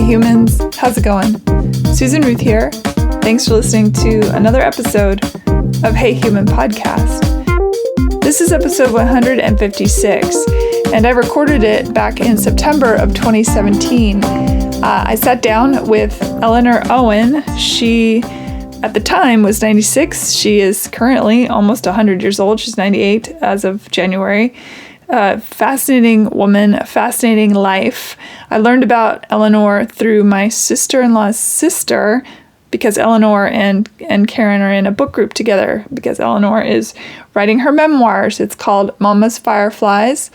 Hey humans, how's it going? Susan Ruth here. Thanks for listening to another episode of Hey Human Podcast. This is episode 156, and I recorded it back in September of 2017. I sat down with Eleanor Owen. She, at the time, was 96. She is currently almost 100 years old. She's 98 as of January. Fascinating woman, a fascinating life. I learned about Eleanor through my sister-in-law's sister, because Eleanor and Karen are in a book group together, because Eleanor is writing her memoirs. It's called Mama's Fireflies,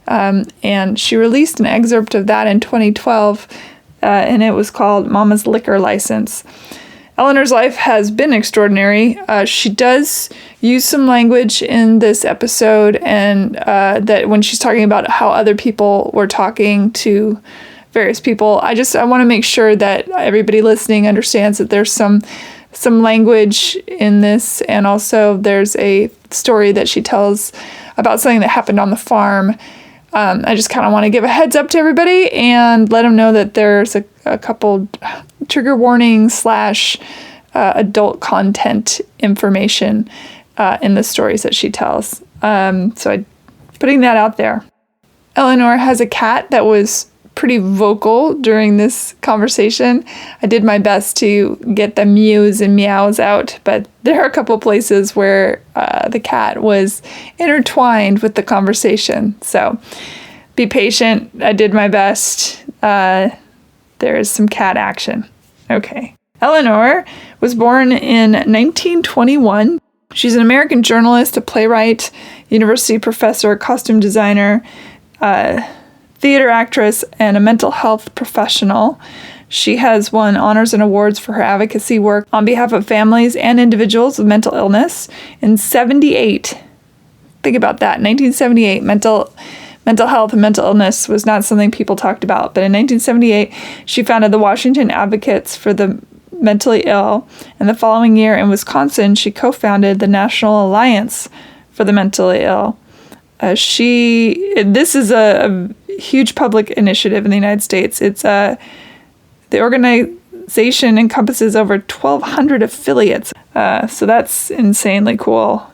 and she released an excerpt of that in 2012, and it was called Mama's Liquor License. Eleanor's life has been extraordinary. She does use some language in this episode, and that when she's talking about how other people were talking to various people, I want to make sure that everybody listening understands that there's some language in this, and also there's a story that she tells about something that happened on the farm. I just kind of want to give a heads up to everybody and let them know that there's a couple trigger warnings / adult content information in the stories that she tells. So putting that out there. Eleanor has a cat that was pretty vocal during this conversation. I did my best to get the mews and meows out, but there are a couple places where the cat was intertwined with the conversation. So be patient. I did my best. There is some cat action. Okay. Eleanor was born in 1921. She's an American journalist, a playwright, university professor, costume designer, theater actress, and a mental health professional. She has won honors and awards for her advocacy work on behalf of families and individuals with mental illness. In 1978, think about that, 1978, mental health and mental illness was not something people talked about. But in 1978, she founded the Washington Advocates for the Mentally Ill. And the following year in Wisconsin, she co-founded the National Alliance for the Mentally Ill. This is a huge public initiative in the United States. It's the organization encompasses over 1,200 affiliates. So that's insanely cool.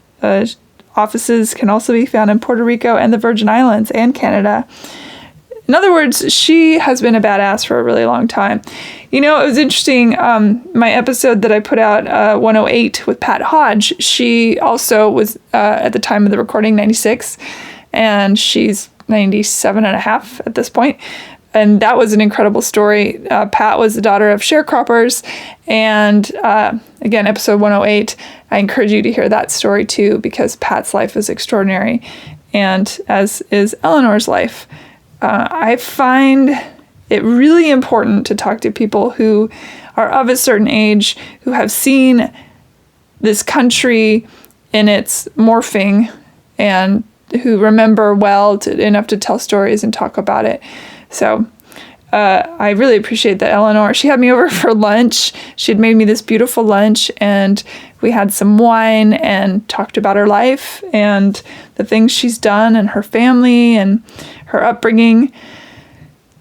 Offices can also be found in Puerto Rico and the Virgin Islands and Canada. In other words, she has been a badass for a really long time. You know, it was interesting, my episode that I put out, 108 with Pat Hodge, she also was, at the time of the recording, 96, and she's 97 and a half at this point. And that was an incredible story. Pat was the daughter of sharecroppers. And again, episode 108, I encourage you to hear that story too, because Pat's life is extraordinary. And as is Eleanor's life. I find it really important to talk to people who are of a certain age, who have seen this country in its morphing, and who remember well enough to tell stories and talk about it. So I really appreciate that Eleanor. She had me over for lunch. She had made me this beautiful lunch, and we had some wine and talked about her life and the things she's done and her family and her upbringing.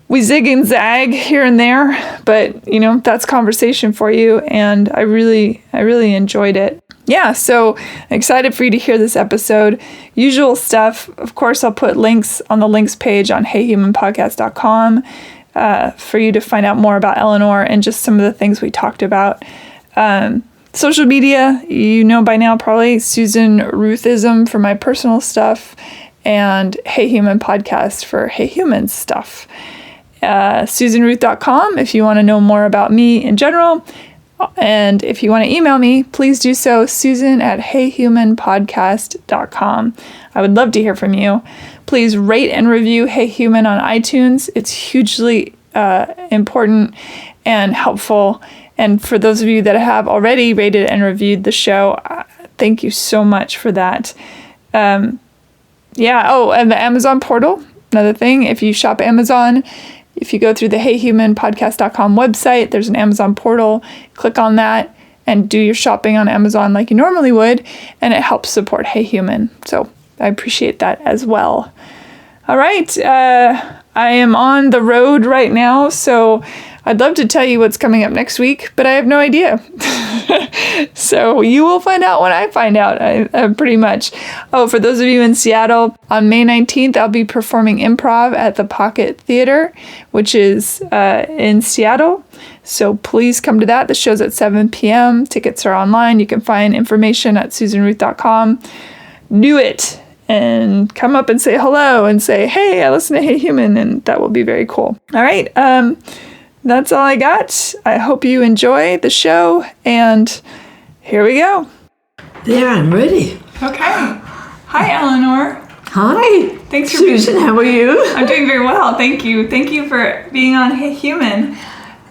We zig and zag here and there, but you know, that's conversation for you, and I really enjoyed it. Yeah, so excited for you to hear this episode. Usual stuff. Of course, I'll put links on the links page on heyhumanpodcast.com for you to find out more about Eleanor and just some of the things we talked about. Social media, you know by now probably, Susan Ruthism for my personal stuff, and Hey Human Podcast for Hey Humans stuff. SusanRuth.com if you want to know more about me in general. And if you want to email me, please do so, susan@heyhumanpodcast.com. I would love to hear from you. Please rate and review Hey Human on iTunes. It's hugely important and helpful. And for those of you that have already rated and reviewed the show, thank you so much for that. And the Amazon portal, another thing, if you shop Amazon, if you go through the heyhumanpodcast.com website, there's an Amazon portal. Click on that and do your shopping on Amazon like you normally would, and it helps support Hey Human. So I appreciate that as well. All right. I am on the road right now, so I'd love to tell you what's coming up next week, but I have no idea. So you will find out when I find out, pretty much. Oh, for those of you in Seattle, on May 19th, I'll be performing improv at the Pocket Theater, which is in Seattle. So please come to that. The show's at 7 p.m. Tickets are online. You can find information at susanruth.com. Do it and come up and say hello and say, hey, I listen to Hey Human, and that will be very cool. All right. That's all I got. I hope you enjoy the show, and here we go. There, I'm ready. Okay. Hi, Eleanor. Hi. Thanks for Susan, how are you? I'm doing very well. Thank you. Thank you for being on Hey Human.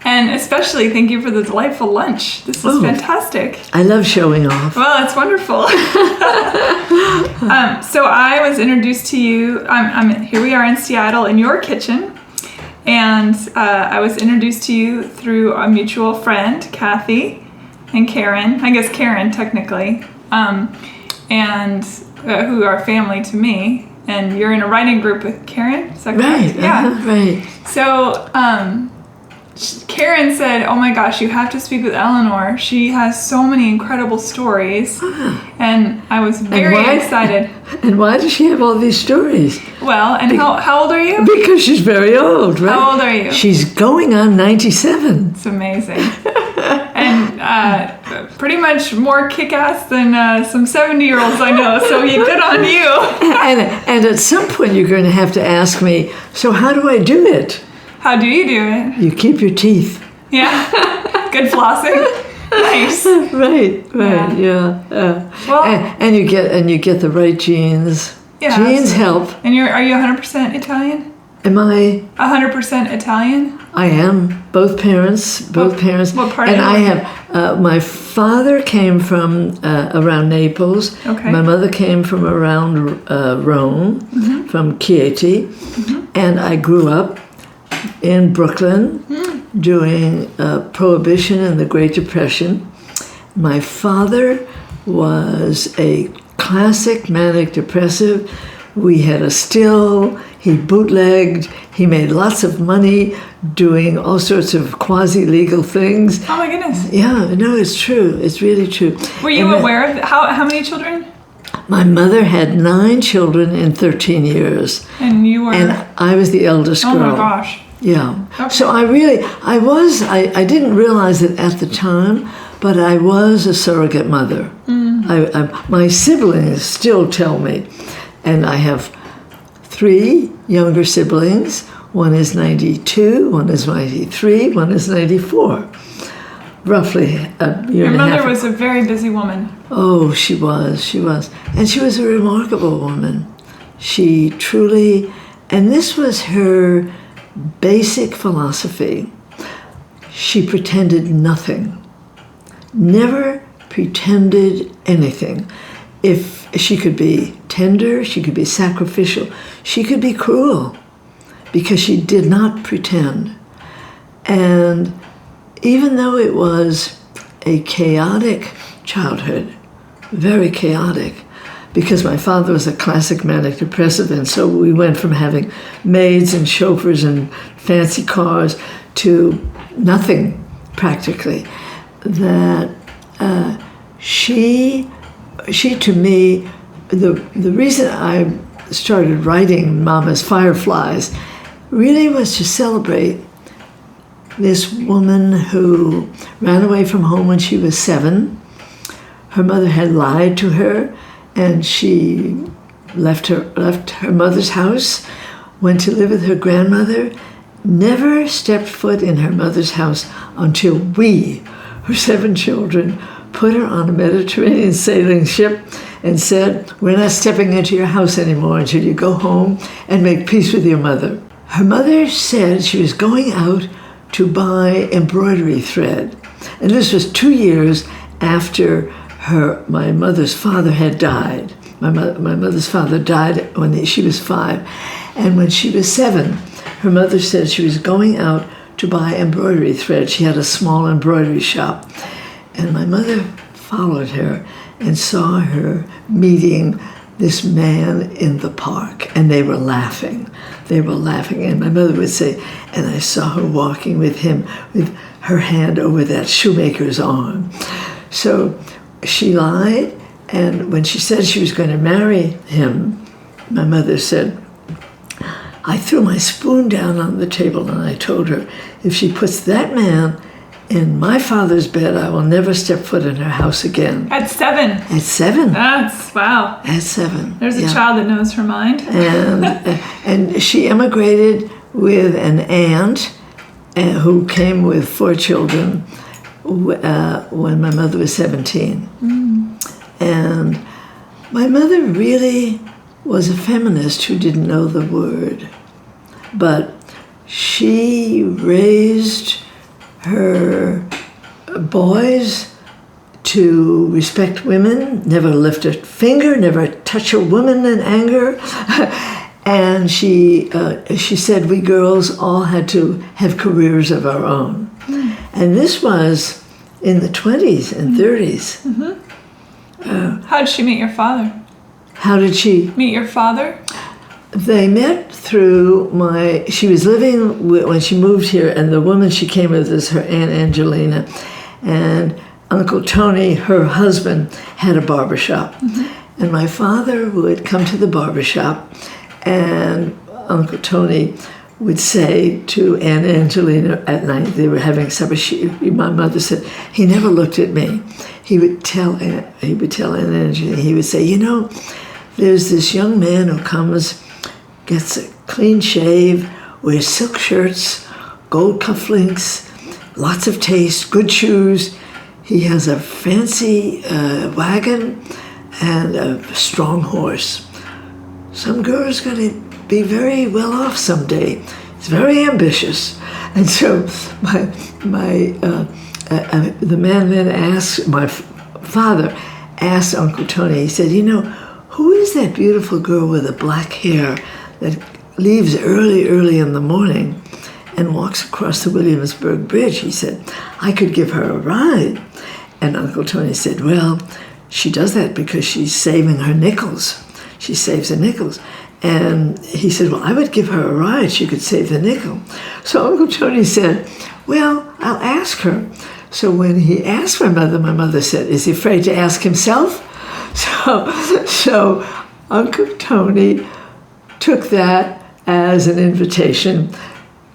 And especially thank you for the delightful lunch. This is fantastic. I love showing off. Well, that's wonderful. So I was introduced to you. Here we are in Seattle in your kitchen. And I was introduced to you through a mutual friend, Kathy, and Karen. I guess Karen, technically. And who are family to me. And you're in a writing group with Karen? Is that correct? Right. Yeah. Right. So Karen said, oh my gosh, you have to speak with Eleanor. She has so many incredible stories. And I was very excited. And why does she have all these stories? Well, and how old are you? Because she's very old, right? How old are you? She's going on 97. It's amazing. And pretty much more kick-ass than some 70-year-olds I know, so good on you. And at some point you're going to have to ask me, so how do I do it? How do you do it? You keep your teeth. Yeah. Good flossing. Nice. Right. Yeah. Well, and you get the right genes. Yeah, genes help. And are you 100% Italian? Am I 100% Italian? I am. Both parents. What part? And I have my father came from around Naples. Okay. My mother came from around Rome, from Chieti, and I grew up in Brooklyn during Prohibition and the Great Depression. My father was a classic manic depressive. We had a still, he bootlegged, he made lots of money doing all sorts of quasi-legal things. Oh my goodness. Yeah, no, it's true. It's really true. Were you aware of how many children? My mother had 9 children in 13 years. And you were? And I was the eldest girl. Oh my gosh. Yeah. Okay. So I didn't realize it at the time, but I was a surrogate mother. My siblings still tell me, and I have 3 younger siblings. One is 92, one is 93, one is 94. Roughly a year and a half. Your mother was a very busy woman. Oh, she was. And she was a remarkable woman. She truly, and this was her basic philosophy. She pretended nothing. Never pretended anything. If she could be tender, she could be sacrificial, she could be cruel, because she did not pretend. And even though it was a chaotic childhood, very chaotic, because my father was a classic manic depressive, and so we went from having maids and chauffeurs and fancy cars to nothing, practically. That she to me, the reason I started writing Mama's Fireflies really was to celebrate this woman who ran away from home when she was 7. Her mother had lied to her, and she left her mother's house, went to live with her grandmother, never stepped foot in her mother's house until we, her 7 children, put her on a Mediterranean sailing ship and said, we're not stepping into your house anymore until you go home and make peace with your mother. Her mother said she was going out to buy embroidery thread. And this was 2 years after my mother's father had died. My mother's father died when she was 5. And when she was 7, her mother said she was going out to buy embroidery thread. She had a small embroidery shop. And my mother followed her and saw her meeting this man in the park, and they were laughing. They were laughing, and my mother would say, and I saw her walking with him with her hand over that shoemaker's arm. So she lied, and when she said she was going to marry him, my mother said, I threw my spoon down on the table and I told her, if she puts that man in my father's bed, I will never step foot in her house again. At 7. At 7. That's, wow. At 7. There's a child that knows her mind. And she emigrated with an aunt who came with 4 children when my mother was 17. And my mother really was a feminist who didn't know the word. But she raised her boys to respect women, never lift a finger, never touch a woman in anger. And she said we girls all had to have careers of our own. And this was in the 20s and 30s. How did she meet your father? How did she meet your father? They met through she was living when she moved here, and the woman she came with was her Aunt Angelina. And Uncle Tony, her husband, had a barbershop. And my father would come to the barbershop, and Uncle Tony would say to Aunt Angelina at night, they were having supper, my mother said, he never looked at me. He would tell Aunt Angelina, he would say, you know, there's this young man who comes, gets a clean shave, wears silk shirts, gold cufflinks, lots of taste, good shoes. He has a fancy wagon and a strong horse. Some girl's going to be very well off someday. He's very ambitious. And so the man then asked, my father asked Uncle Tony, he said, you know, who is that beautiful girl with the black hair that leaves early in the morning and walks across the Williamsburg Bridge? He said, I could give her a ride. And Uncle Tony said, well, she does that because she's saving her nickels. She saves her nickels. And he said, well, I would give her a ride. She could save the nickel. So Uncle Tony said, well, I'll ask her. So when he asked my mother said, is he afraid to ask himself? So Uncle Tony took that as an invitation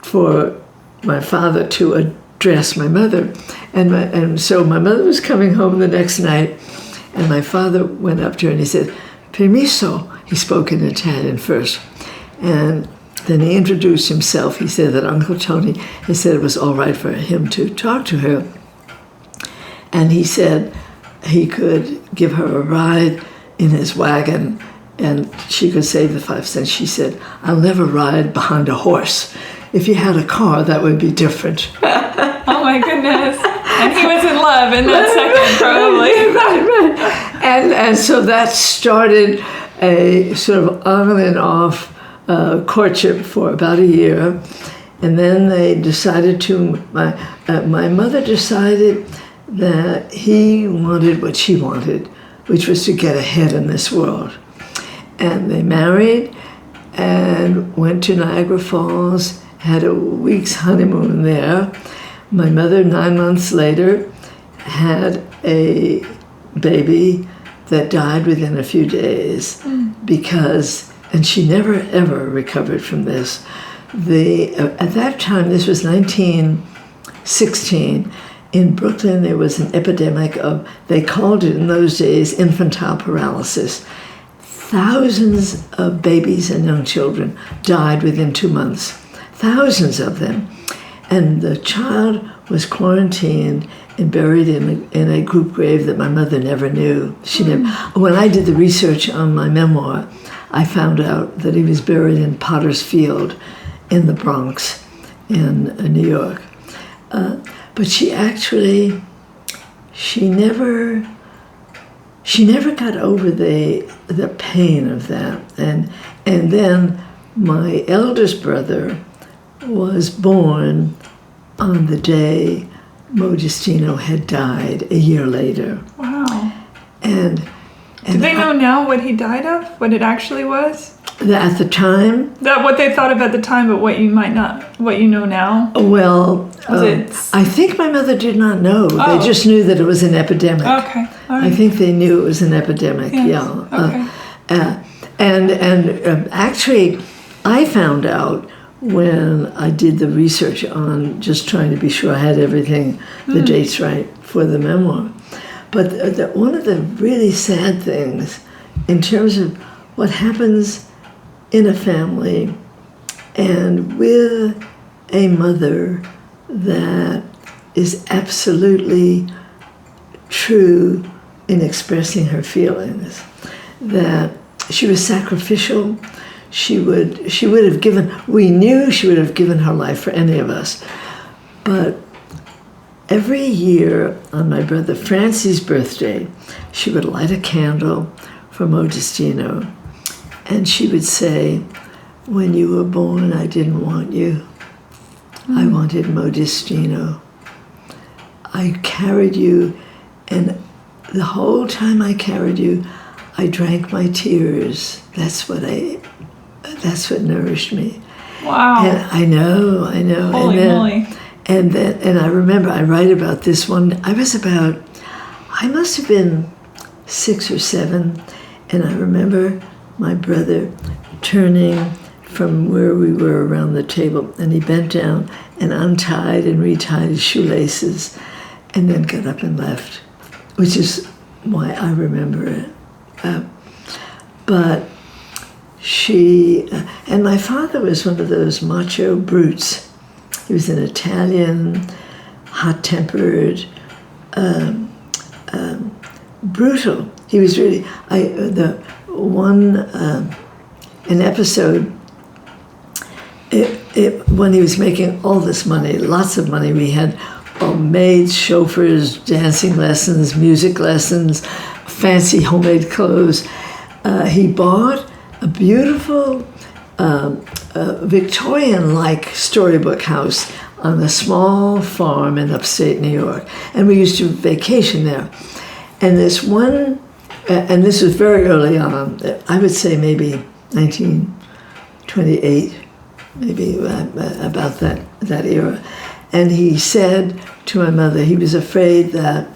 for my father to address my mother. And so my mother was coming home the next night, and my father went up to her and he said, permiso. He spoke in Italian first. And then he introduced himself. He said that Uncle Tony had said it was all right for him to talk to her. And he said he could give her a ride in his wagon and she could save the 5 cents. She said, I'll never ride behind a horse. If you had a car, that would be different. Oh my goodness. And he was in love in that second, probably. Right. And so that started a sort of on and off courtship for about a year. And then they decided my mother decided that he wanted what she wanted, which was to get ahead in this world. And they married and went to Niagara Falls, had a week's honeymoon there. My mother, 9 months later, had a baby that died within a few days because, and she never ever recovered from this. At that time, this was 1916, in Brooklyn there was an epidemic of, they called it in those days, infantile paralysis. Thousands of babies and young children died within 2 months. Thousands of them. And the child was quarantined and buried in a group grave that my mother never knew. When I did the research on my memoir, I found out that he was buried in Potter's Field in the Bronx in New York. But she never got over the pain of that. And then my eldest brother was born on the day Modestino had died, a year later. Wow. And Do they know now what he died of? What it actually was? At the time? That what they thought of at the time, but what you know now? Well, I think my mother did not know. Oh. They just knew that it was an epidemic. Okay. All right. I think they knew it was an epidemic, Yes. yeah. Okay. And actually, I found out when I did the research on just trying to be sure I had everything, the dates right for the memoir. But one of the really sad things in terms of what happens in a family and with a mother that is absolutely true in expressing her feelings, that she was sacrificial. She would have given, we knew she would have given her life for any of us. But every year on my brother Francie's birthday, she would light a candle for Modestino, and she would say, when you were born, I didn't want you. I wanted Modestino. I carried you, and the whole time I carried you, I drank my tears. That's what nourished me. Wow. And I know. Holy moly. And I remember I write about this one. I must have been 6 or 7, and I remember my brother turning from where we were around the table, and he bent down and untied and retied his shoelaces, and then got up and left, which is why I remember it. But she, and my father was one of those macho brutes. He was an Italian, hot-tempered, brutal. He was really, an episode, when he was making all this money, lots of money, we had maids, chauffeurs, dancing lessons, music lessons, fancy homemade clothes. He bought a beautiful Victorian-like storybook house on a small farm in upstate New York, and we used to vacation there. And this one, and this was very early on, I would say maybe 1928, maybe about that era. And he said to my mother, he was afraid that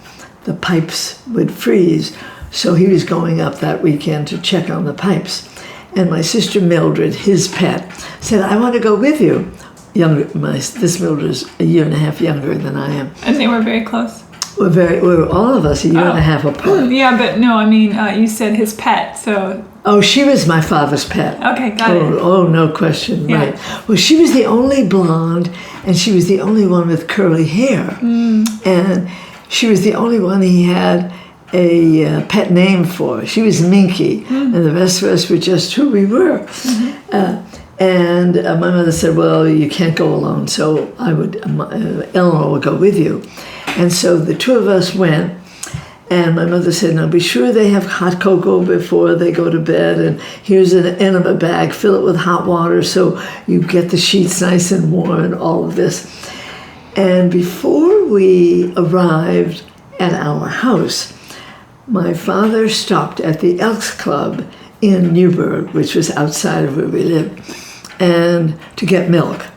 the pipes would freeze, so he was going up that weekend to check on the pipes. And my sister Mildred, his pet, said, I want to go with you. This Mildred is a year and a half younger than I am. And they were very close? We're all of us a year and a half apart. Yeah, but no, I mean, you said his pet, so... Oh, she was my father's pet. Okay, got it. Oh, no question, Yeah. right. Well, she was the only blonde, and she was the only one with curly hair. And she was the only one he had a pet name for. She was Minky, and the rest of us were just who we were. And my mother said, well, you can't go alone, so Eleanor would go with you. And so the two of us went, and my mother said, now be sure they have hot cocoa before they go to bed, and here's an enema bag, fill it with hot water so you get the sheets nice and warm and all of this. And before we arrived at our house, my father stopped at the Elks Club in Newburgh, which was outside of where we lived, and to get milk.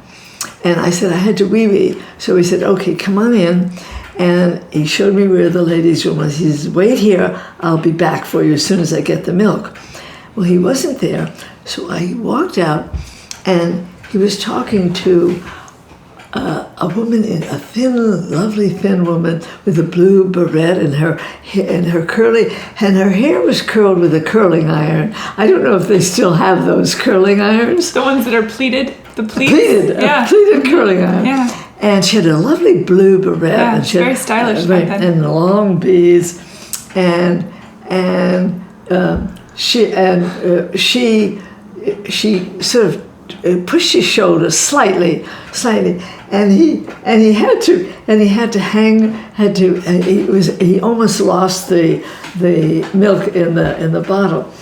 And I said I had to wee-wee. So he said, okay, come on in. And he showed me where the ladies' room was. He said, wait here, I'll be back for you as soon as I get the milk. Well, he wasn't there. So I walked out, and he was talking to a woman, a thin, lovely thin woman with a blue beret and her hair was curled with a curling iron. I don't know if they still have those curling irons. The ones that are pleated? The pleats? Pleated, yeah. A pleated curling iron. Yeah. And she had a lovely blue beret. Yeah, and she had, very stylish back then. And long beads. And she sort of pushed his shoulder slightly, and he had to hang. He almost lost the milk in the bottle,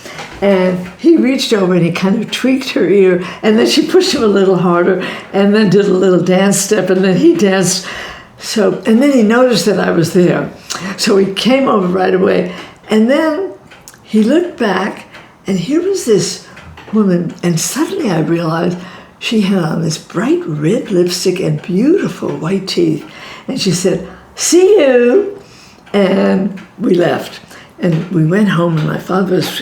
and he reached over and he kind of tweaked her ear, and then she pushed him a little harder, and then did a little dance step, and then he danced. So, and then he noticed that I was there, so he came over right away, and then he looked back, and here was this woman, and suddenly I realized she had on this bright red lipstick and beautiful white teeth. And she said, "See you." And we left. And we went home, and my father was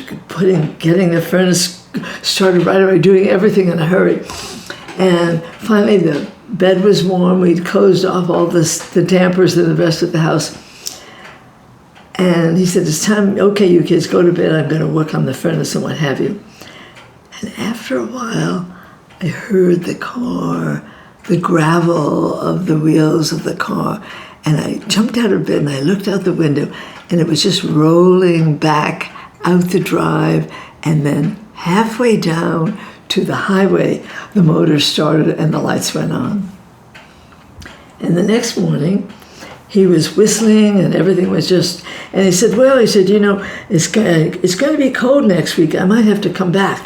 getting the furnace started right away, doing everything in a hurry. And finally the bed was warm. We'd closed off all the dampers in the rest of the house. And he said, "It's time, okay, you kids, go to bed. I'm going to work on the furnace and what have you." And after a while, I heard the car, the gravel of the wheels of the car. And I jumped out of bed and I looked out the window, and it was just rolling back out the drive. And then halfway down to the highway, the motor started and the lights went on. And the next morning, he was whistling and everything was just, and he said, "Well," he said, it's going to be cold next week. I might have to come back."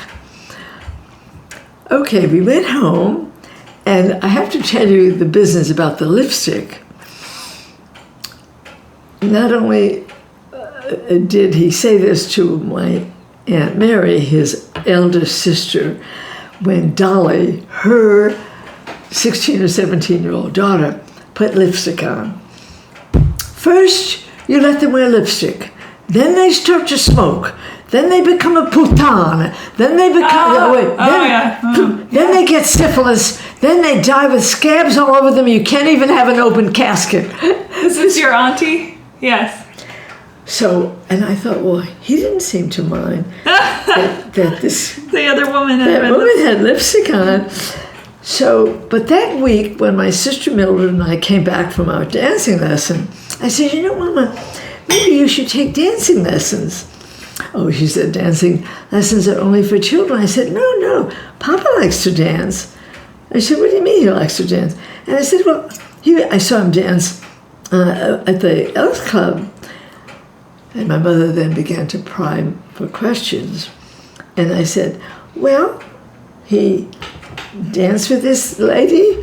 Okay, we went home, and I have to tell you the business about the lipstick. Not only did he say this to my Aunt Mary, his elder sister, when Dolly, her 16 or 17-year-old daughter, put lipstick on. "First, you let them wear lipstick. Then they start to smoke. Then they become a putana. Then they become then they get syphilis. Then they die with scabs all over them. You can't even have an open casket." Is this your auntie? Yes. So, and I thought, well, he didn't seem to mind that the other woman had lipstick on. So, but that week when my sister Mildred and I came back from our dancing lesson, I said, "Mama, maybe you should take dancing lessons." "Oh," she said, "dancing lessons are only for children." I said, No, Papa likes to dance." I said, "What do you mean he likes to dance?" And I said, "Well, I saw him dance at the Elks Club." And my mother then began to pry for questions. And I said, "Well, he danced with this lady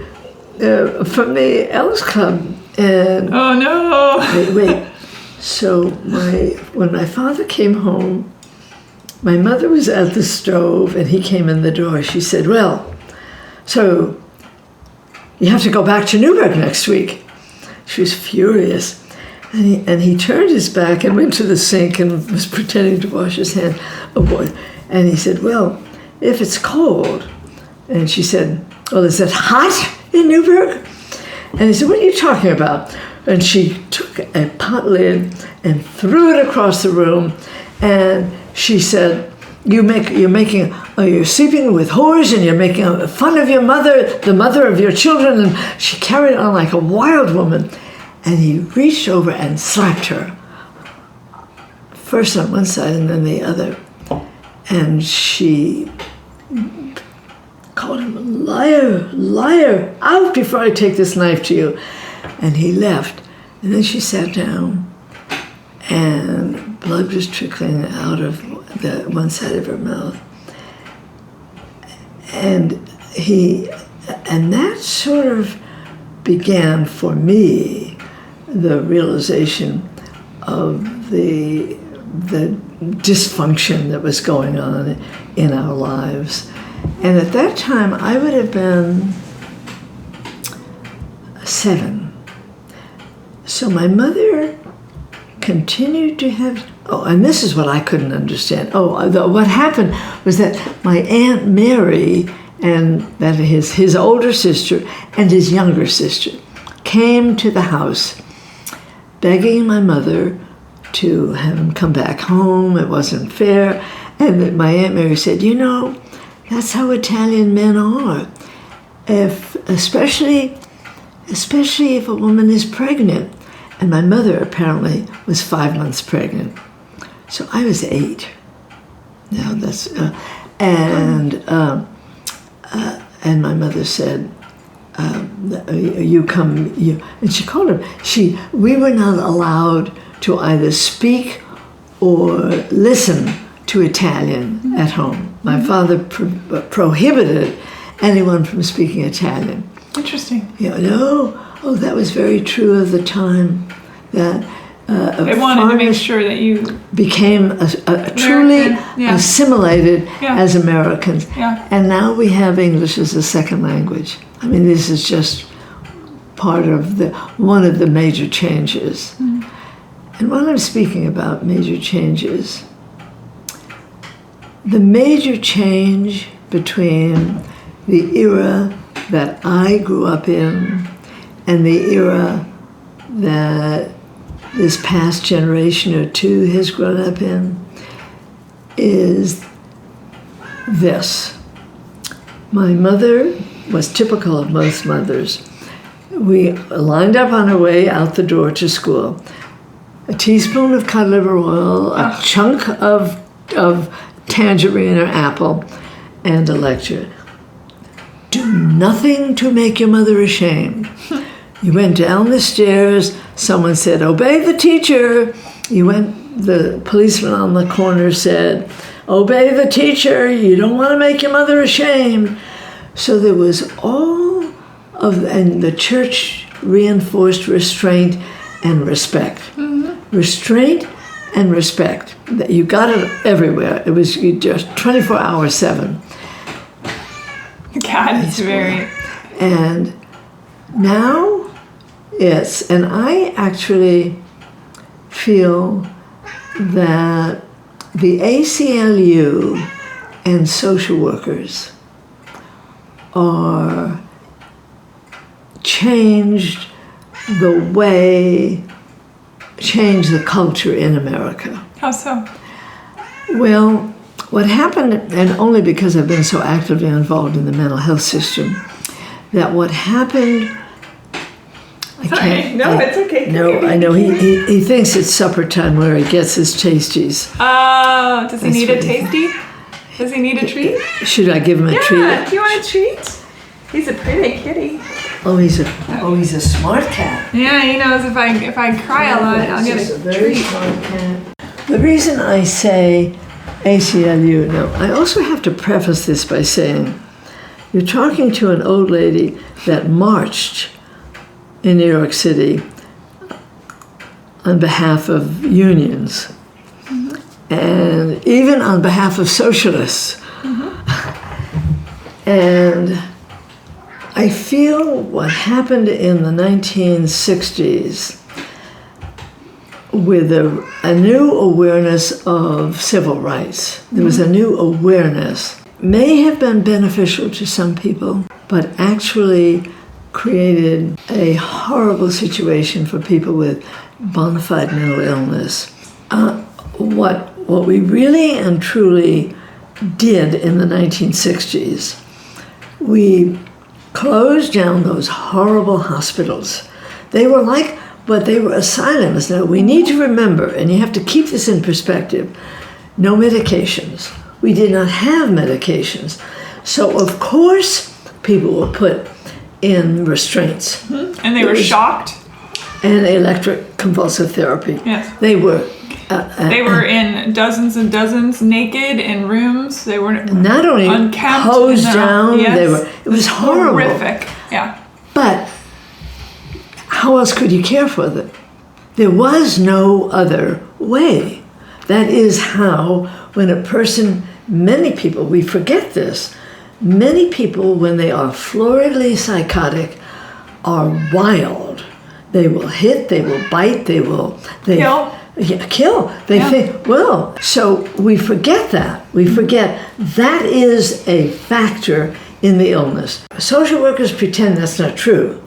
from the Elks Club." And oh no! Wait. So when my father came home, my mother was at the stove and he came in the door. She said, "Well, so you have to go back to Newburgh next week." She was furious. And he turned his back and went to the sink and was pretending to wash his hand. Oh boy. And he said, "Well, if it's cold." And she said, "Well, is it hot in Newburgh?" And he said, "What are you talking about?" And she took a pot lid and threw it across the room. And she said, you're sleeping with whores, and you're making fun of your mother, the mother of your children." And she carried on like a wild woman. And he reached over and slapped her, first on one side and then the other. And she called him, "Liar, liar, out before I take this knife to you." And he left. And then she sat down, and blood was trickling out of the one side of her mouth. And that sort of began for me the realization of the dysfunction that was going on in our lives. And at that time, I would have been 7. So my mother continued to have, and this is what I couldn't understand. What happened was that my Aunt Mary, and that his older sister and his younger sister, came to the house begging my mother to have him come back home. It wasn't fair. And my Aunt Mary said, "That's how Italian men are. Especially if a woman is pregnant." And my mother apparently was 5 months pregnant. So I was 8. Now that's, and my mother said, "You come," and she called him. We were not allowed to either speak or listen to Italian at home. My father prohibited anyone from speaking Italian. Interesting. That was very true of the time. That They wanted to make sure that you became a truly assimilated as Americans. Yeah. And now we have English as a second language. I mean, this is just part of one of the major changes. Mm. And when I'm speaking about major changes, the major change between the era that I grew up in and the era that this past generation or two has grown up in is this. My mother was typical of most mothers. We lined up on our way out the door to school. A teaspoon of cod liver oil, a chunk of tangerine or apple, and a lecture. Do nothing to make your mother ashamed. You went down the stairs, someone said, obey the teacher. The policeman on the corner said, obey the teacher, you don't want to make your mother ashamed. So there was and the church reinforced restraint and respect. Mm-hmm. Restraint and respect. You got it everywhere. It was just 24 hours, 7. God, it's very... And now and I actually feel that the ACLU and social workers are changed the culture in America. How so? Well, what happened, and only because I've been so actively involved in the mental health system, that what happened... It's okay. No, I know. He thinks it's supper time where he gets his tasties. Does he need a tasty? Does he need a treat? Should I give him a treat? Yeah, do you want a treat? He's a pretty kitty. Oh, he's a smart cat. Yeah, he knows if I cry a lot, I'll get a very smart cat. The reason I say ACLU, now, I also have to preface this by saying, you're talking to an old lady that marched in New York City on behalf of unions, mm-hmm. and even on behalf of socialists. Mm-hmm. And I feel what happened in the 1960s with a new awareness of civil rights. There was a new awareness. May have been beneficial to some people, but actually created a horrible situation for people with bona fide mental illness. What we really and truly did in the 1960s, we closed down those horrible hospitals. They were they were asylums. Now, we need to remember, and you have to keep this in perspective, no medications. We did not have medications. So, of course, people were put in restraints. Mm-hmm. And they were shocked? And electric convulsive therapy. Yes. They were... they were in dozens and dozens naked in rooms. They were not only unkempt, hosed down, yes. It was horrible. Horrific, yeah. But how else could you care for them? There was no other way. That is how, when a person, many people, we forget this, many people, when they are floridly psychotic, are wild. They will hit, they will bite, they kill. Yeah, kill. They think, well, so we forget that. We forget that is a factor in the illness. Social workers pretend that's not true.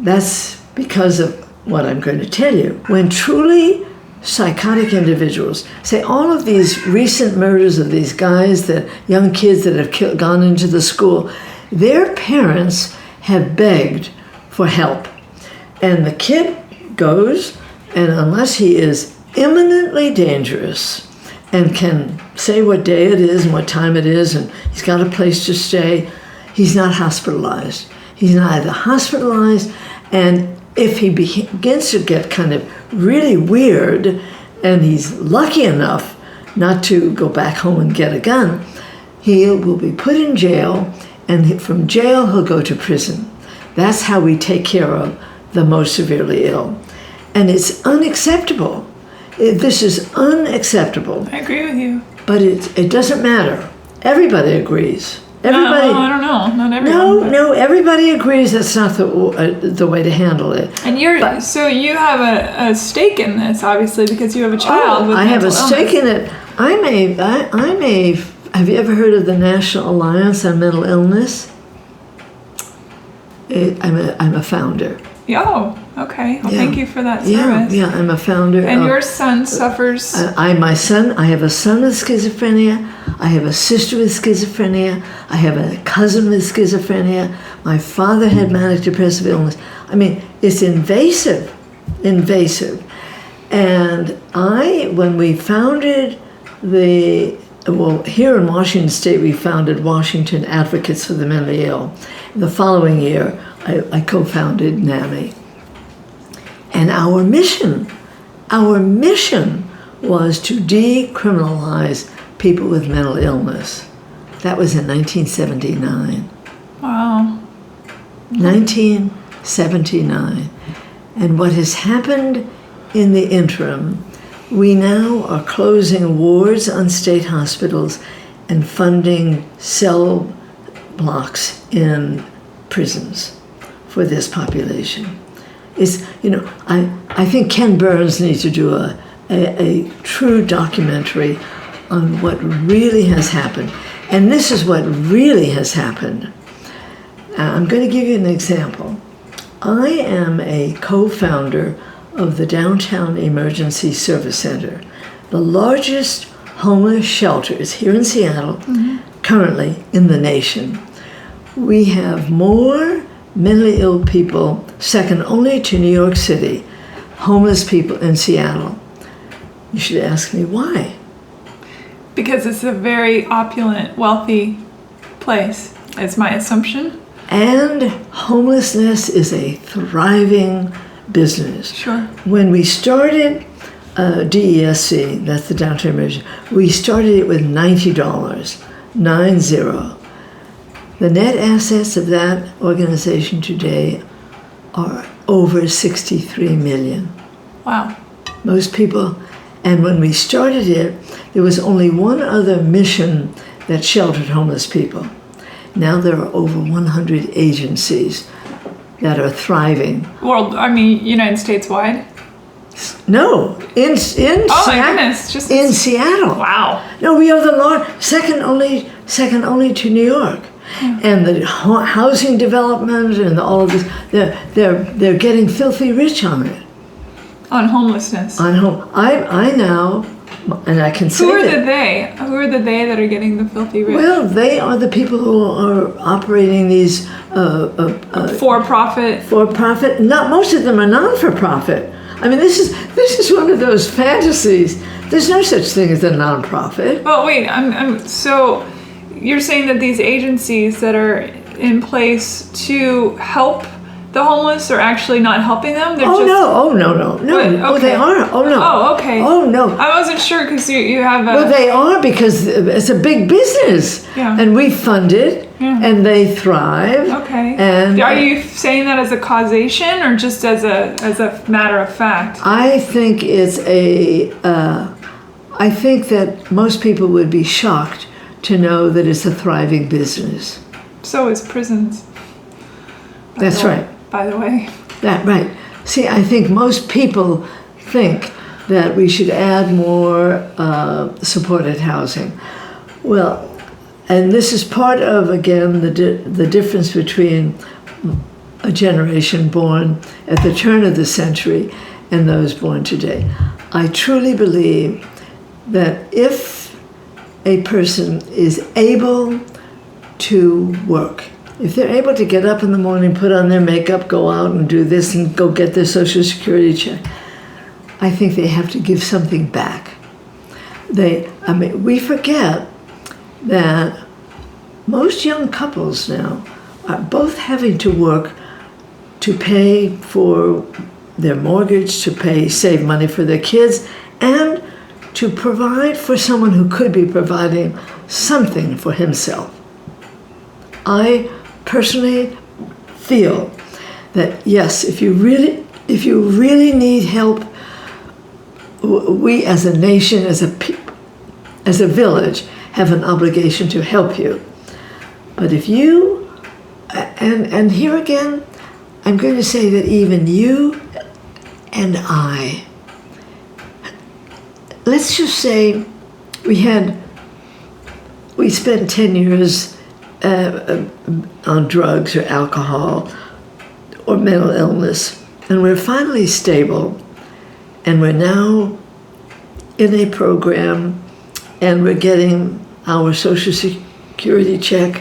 That's because of what I'm going to tell you. When truly psychotic individuals, say all of these recent murders of these guys, young kids that have gone into the school, their parents have begged for help. And the kid goes, and unless he is imminently dangerous and can say what day it is and what time it is, and he's got a place to stay, he's not hospitalized. He's not either hospitalized, and if he begins to get kind of really weird, and he's lucky enough not to go back home and get a gun, he will be put in jail, and from jail he'll go to prison. That's how we take care of the most severely ill. And it's unacceptable. This is unacceptable. I agree with you. But it doesn't matter. Everybody agrees. Everybody. No, I don't know. Not everyone. No, everybody agrees that's not the way to handle it. And so you have a stake in this, obviously, because you have a child with I have a mental stake illness. in it. Have you ever heard of the National Alliance on Mental Illness? I'm a founder. Oh, okay. Well, thank you for that service. Yeah, I'm a founder. And your son suffers? I have a son with schizophrenia. I have a sister with schizophrenia. I have a cousin with schizophrenia. My father had manic depressive illness. I mean, it's invasive. And when we founded here in Washington State, we founded Washington Advocates for the Mentally Ill. The following year, I co-founded NAMI. And our mission was to decriminalize people with mental illness. That was in 1979. Wow. 1979. And what has happened in the interim, we now are closing wards on state hospitals and funding cell blocks in prisons for this population. I think Ken Burns needs to do a true documentary on what really has happened. And this is what really has happened. I'm going to give you an example. I am a co-founder of the Downtown Emergency Service Center, the largest homeless shelters here in Seattle, currently in the nation. We have more mentally ill people, second only to New York City, homeless people in Seattle. You should ask me why. Because it's a very opulent, wealthy place, is my assumption. And homelessness is a thriving business. Sure. When we started DESC, that's the Downtown Emergency, we started it with $90, 90. The net assets of that organization today are over 63 million. Wow. Most people, and when we started it, there was only one other mission that sheltered homeless people. Now there are over 100 agencies that are thriving. United States wide? No, in Seattle. Oh my goodness! Just in Seattle. Wow. No, we are the second only to New York. And the housing development and all of this, they're getting filthy rich on it. On homelessness. I now, and I can say Who are the they? Who are the they that are getting the filthy rich? Well, they are the people who are operating these for-profit. For-profit. Not most of them are non-for-profit. I mean, this is one of those fantasies. There's no such thing as a non-profit. Well, wait. So you're saying that these agencies that are in place to help the homeless are actually not helping them? No. What? Okay. Oh, they are. Oh, no. Oh, okay. Oh, no. I wasn't sure because you have a... Well, they are because it's a big business. Yeah. And we fund it, and they thrive. Okay. And are you saying that as a causation or just as a matter of fact? I think it's I think that most people would be shocked to know that it's a thriving business. So is prisons. That's right. By the way. Right. See, I think most people think that we should add more supported housing. Well, and this is part of, again, the difference between a generation born at the turn of the century and those born today. I truly believe that if a person is able to work, if they're able to get up in the morning, put on their makeup, go out and do this and go get their Social Security check, I think they have to give something back. We forget that most young couples now are both having to work to pay for their mortgage, to save money for their kids, and to provide for someone who could be providing something for himself. I personally feel that, yes, if you really if you really need help, we as a nation, as a village, have an obligation to help you. But if you, and here again, I'm going to say that even you and I, let's just say we spent 10 years on drugs or alcohol or mental illness, and we're finally stable, and we're now in a program, and we're getting our Social Security check,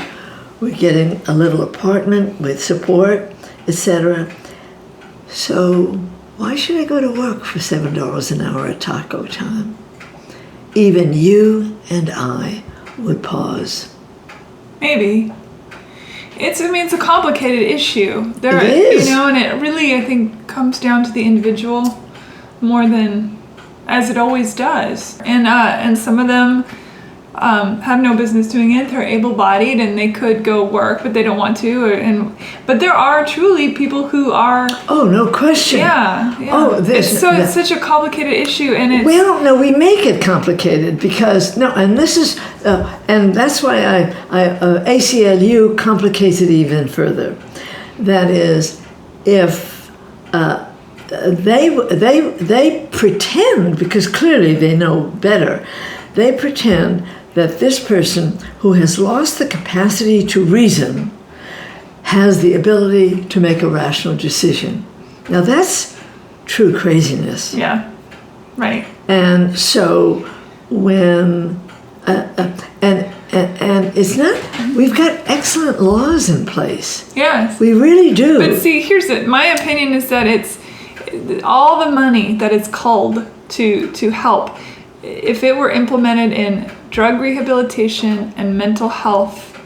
we're getting a little apartment with support, etc. So why should I go to work for $7 an hour at taco time? Even you and I would pause. Maybe. It's a complicated issue. It is. And it really, I think, comes down to the individual more than, as it always does. And some of them have no business doing it. They're able-bodied and they could go work, but they don't want to. But there are truly people who are. Oh, no question. Yeah. Oh, it's such a complicated issue, and it's. Well, no, we make it complicated because and this is, and that's why ACLU complicates it even further. That is, if they pretend, because clearly they know better, they pretend that this person who has lost the capacity to reason has the ability to make a rational decision. Now that's true craziness. Yeah, right. And so when, and it's not, we've got excellent laws in place. Yes. We really do. But see, my opinion is that it's all the money that is culled to help. If it were implemented in drug rehabilitation and mental health,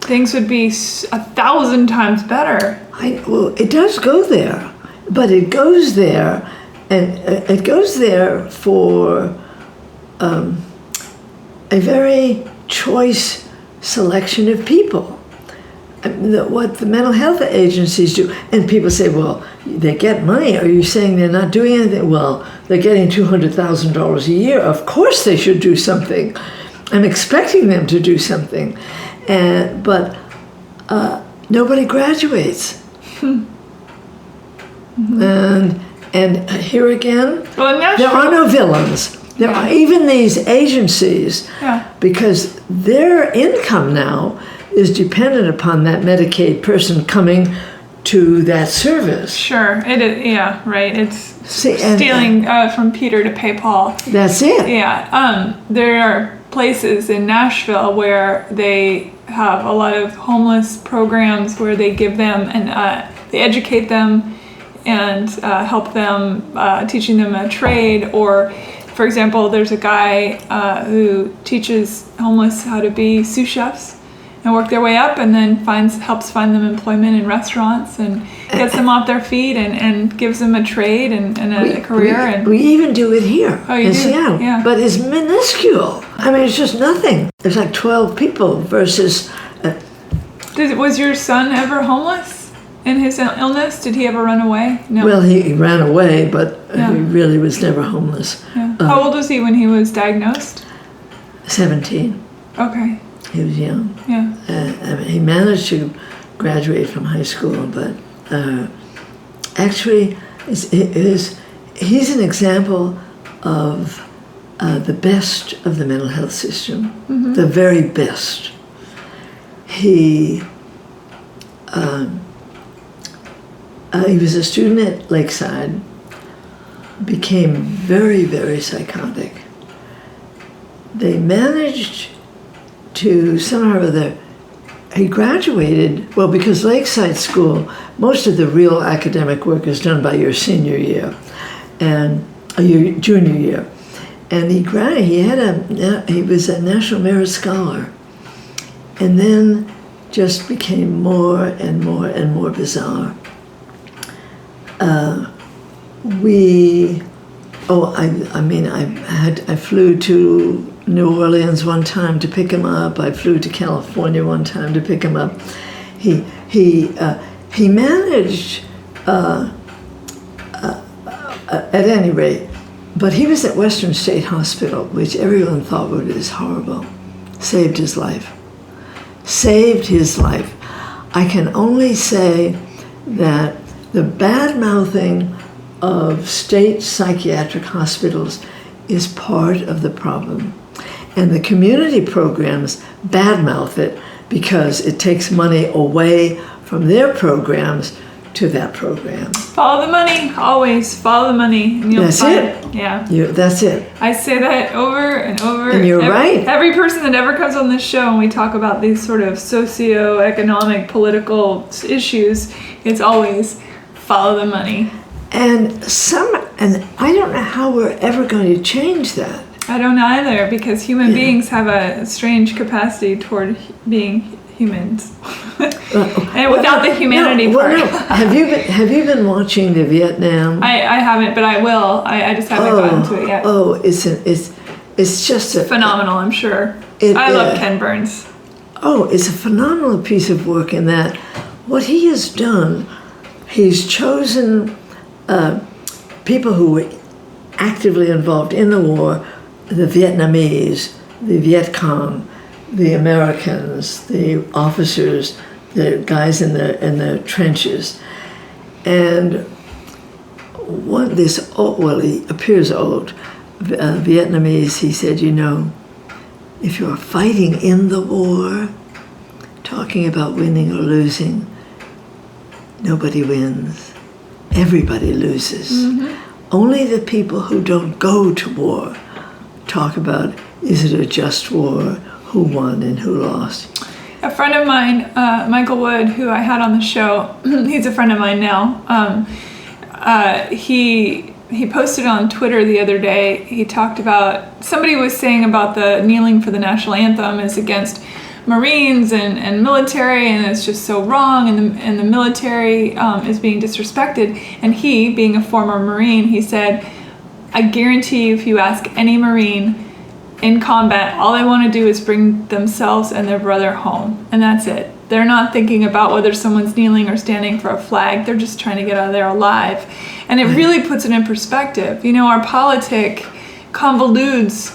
things would be 1,000 times better. Well, it does go there, but it goes there, and it goes there for a very choice selection of people. What the mental health agencies do, and people say, well, they get money. Are you saying they're not doing anything? Well, they're getting $200,000 a year. Of course they should do something. I'm expecting them to do something. But nobody graduates. And here again, there are no villains. There are even these agencies, because their income now is dependent upon that Medicaid person coming to that service. Sure, it is. Yeah, right. It's stealing from Peter to pay Paul. That's it. Yeah. There are places in Nashville where they have a lot of homeless programs where they give them and they educate them and help them, teaching them a trade. Or, for example, there's a guy who teaches homeless how to be sous chefs and work their way up, and then helps find them employment in restaurants and gets them off their feet and gives them a trade and a career. We even do it here in Seattle, yeah. But it's minuscule. I mean, it's just nothing. There's like 12 people versus... Was your son ever homeless in his illness? Did he ever run away? No. Well, he ran away, but he really was never homeless. Yeah. How old was he when he was diagnosed? 17. Okay. He was young. Yeah. I mean, he managed to graduate from high school, but actually, he's an example of the best of the mental health system, the very best. He was a student at Lakeside, became very, very psychotic. They managed to somehow or other, he graduated, well, because Lakeside School, most of the real academic work is done by your senior year and your junior year. And he was a National Merit Scholar, and then just became more and more and more bizarre. I flew to New Orleans one time to pick him up. I flew to California one time to pick him up. He managed at any rate, but he was at Western State Hospital, which everyone thought was horrible. Saved his life. Saved his life. I can only say that the bad-mouthing of state psychiatric hospitals is part of the problem. And the community programs badmouth it because it takes money away from their programs to that program. Follow the money, always follow the money. And That's it. Yeah. That's it. I say that over and over. And you're right. Every person that ever comes on this show and we talk about these sort of socio-economic, political issues, it's always follow the money. And I don't know how we're ever going to change that. I don't either, because human beings have a strange capacity toward being humans. And without the humanity part. No. Have you been watching the Vietnam? I haven't, but I will. I just haven't gotten to it yet. Oh, it's just phenomenal, I'm sure. I love Ken Burns. Oh, it's a phenomenal piece of work in that what he has done, he's chosen people who were actively involved in the war, the Vietnamese, the Viet Cong, the Americans, the officers, the guys in the trenches, and he appears old, Vietnamese. He said, if you're fighting in the war, talking about winning or losing, nobody wins. Everybody loses. Mm-hmm. Only the people who don't go to war talk about, is it a just war? Who won and who lost? A friend of mine, Michael Wood, who I had on the show, he's a friend of mine now. He posted on Twitter the other day. He talked about, somebody was saying about the kneeling for the national anthem is against Marines and military, and it's just so wrong, and the military is being disrespected. And he, being a former Marine, he said, I guarantee you, if you ask any Marine in combat, all they want to do is bring themselves and their brother home, and that's it. They're not thinking about whether someone's kneeling or standing for a flag. They're just trying to get out of there alive. And it really puts it in perspective. Our politic convolutes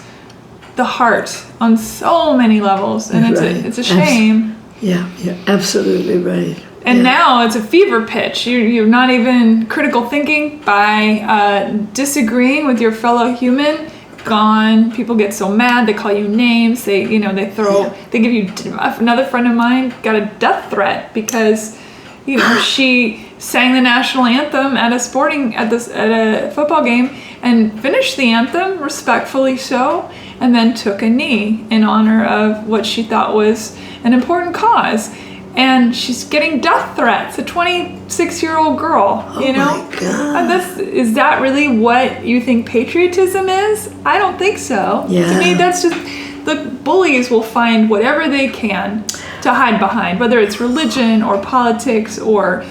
the heart on so many levels, and it's a shame. Yeah, you're absolutely right. And now it's a fever pitch. You're not even critical thinking by disagreeing with your fellow human. Gone. People get so mad. They call you names. They give you. Another friend of mine got a death threat because, she sang the national anthem at a football game and finished the anthem respectfully so, and then took a knee in honor of what she thought was an important cause. And she's getting death threats, a 26-year-old girl, my God. Is that really what you think patriotism is? I don't think so. Yeah. To me, that's just, the bullies will find whatever they can to hide behind, whether it's religion or politics or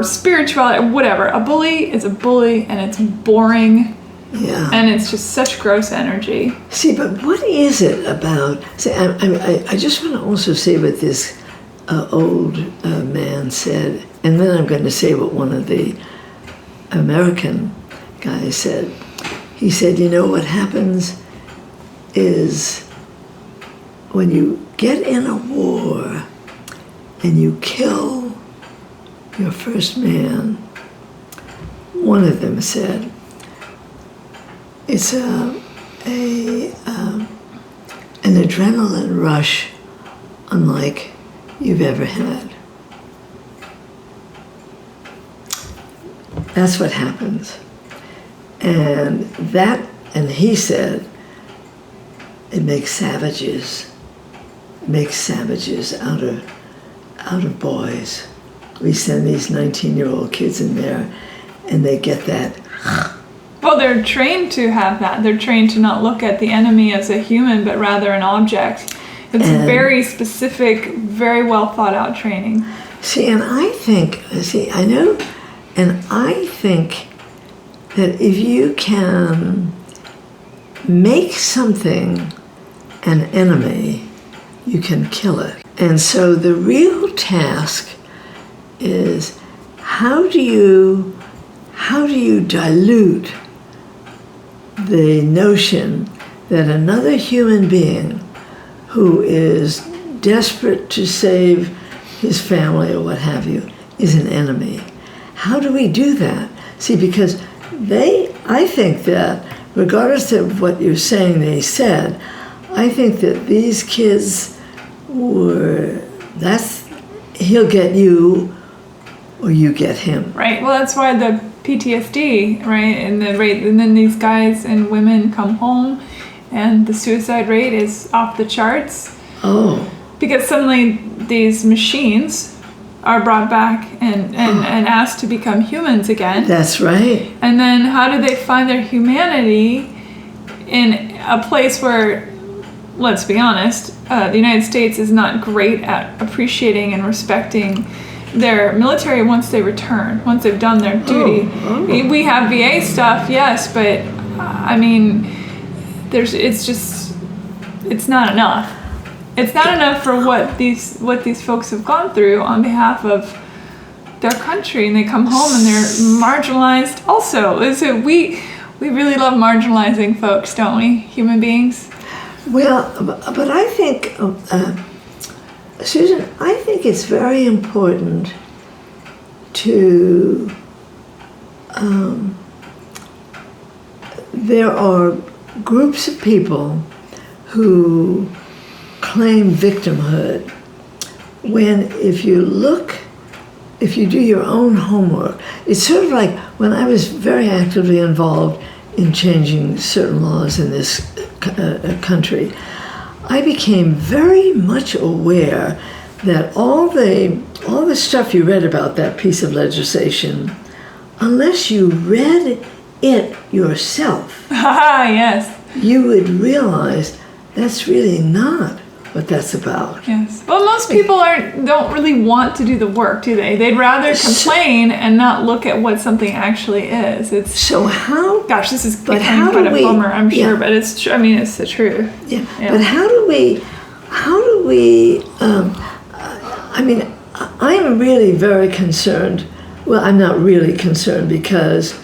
spirituality, or whatever. A bully is a bully, and it's boring. Yeah. And it's just such gross energy. See, but what is it about, I just want to also say what this old man said, and then I'm going to say what one of the American guys said. He said, what happens is when you get in a war and you kill your first man, one of them said, it's an adrenaline rush unlike you've ever had. That's what happens. And he said, it makes savages out of boys. We send these 19-year-old kids in there, and they get that. Well, they're trained to have that. They're trained to not look at the enemy as a human, but rather an object. It's very specific, very well thought out training. I think that if you can make something an enemy, you can kill it. And so the real task is, how do you how do you dilute the notion that another human being who is desperate to save his family or what have you is an enemy? How do we do that? See, because I think that regardless of what you're saying they said, I think that these kids he'll get you or you get him. Right. Well, that's why the PTSD, right, and then these guys and women come home and the suicide rate is off the charts. Oh. Because suddenly these machines are brought back and asked to become humans again. That's right. And then how do they find their humanity in a place where, let's be honest, the United States is not great at appreciating and respecting their military once they return, once they've done their duty. We have VA stuff, yes, but I mean, it's not enough. It's not enough for what these folks have gone through on behalf of their country, and they come home and they're marginalized also. So we really love marginalizing folks, don't we, human beings? Well, but I think, Susan, I think it's very important to, there are groups of people who claim victimhood when if you do your own homework, it's sort of like when I was very actively involved in changing certain laws in this country, I became very much aware that all the stuff you read about that piece of legislation, unless you read it yourself, yes, you would realize that's really not what that's about. Yes. Well, most people don't really want to do the work, do they? They'd rather complain and not look at what something actually is. So how? Gosh, this is becoming quite a bummer, I'm sure, but it's. I mean, it's the truth. Yeah. But how do we? I mean, I'm really very concerned. Well, I'm not really concerned because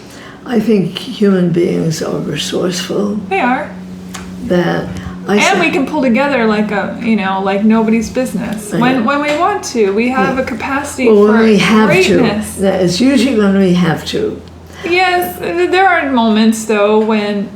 I think human beings are resourceful. They are. And we can pull together like nobody's business when we want to. We have a capacity for when we have greatness. To. It's usually when we have to. Yes, there are moments though when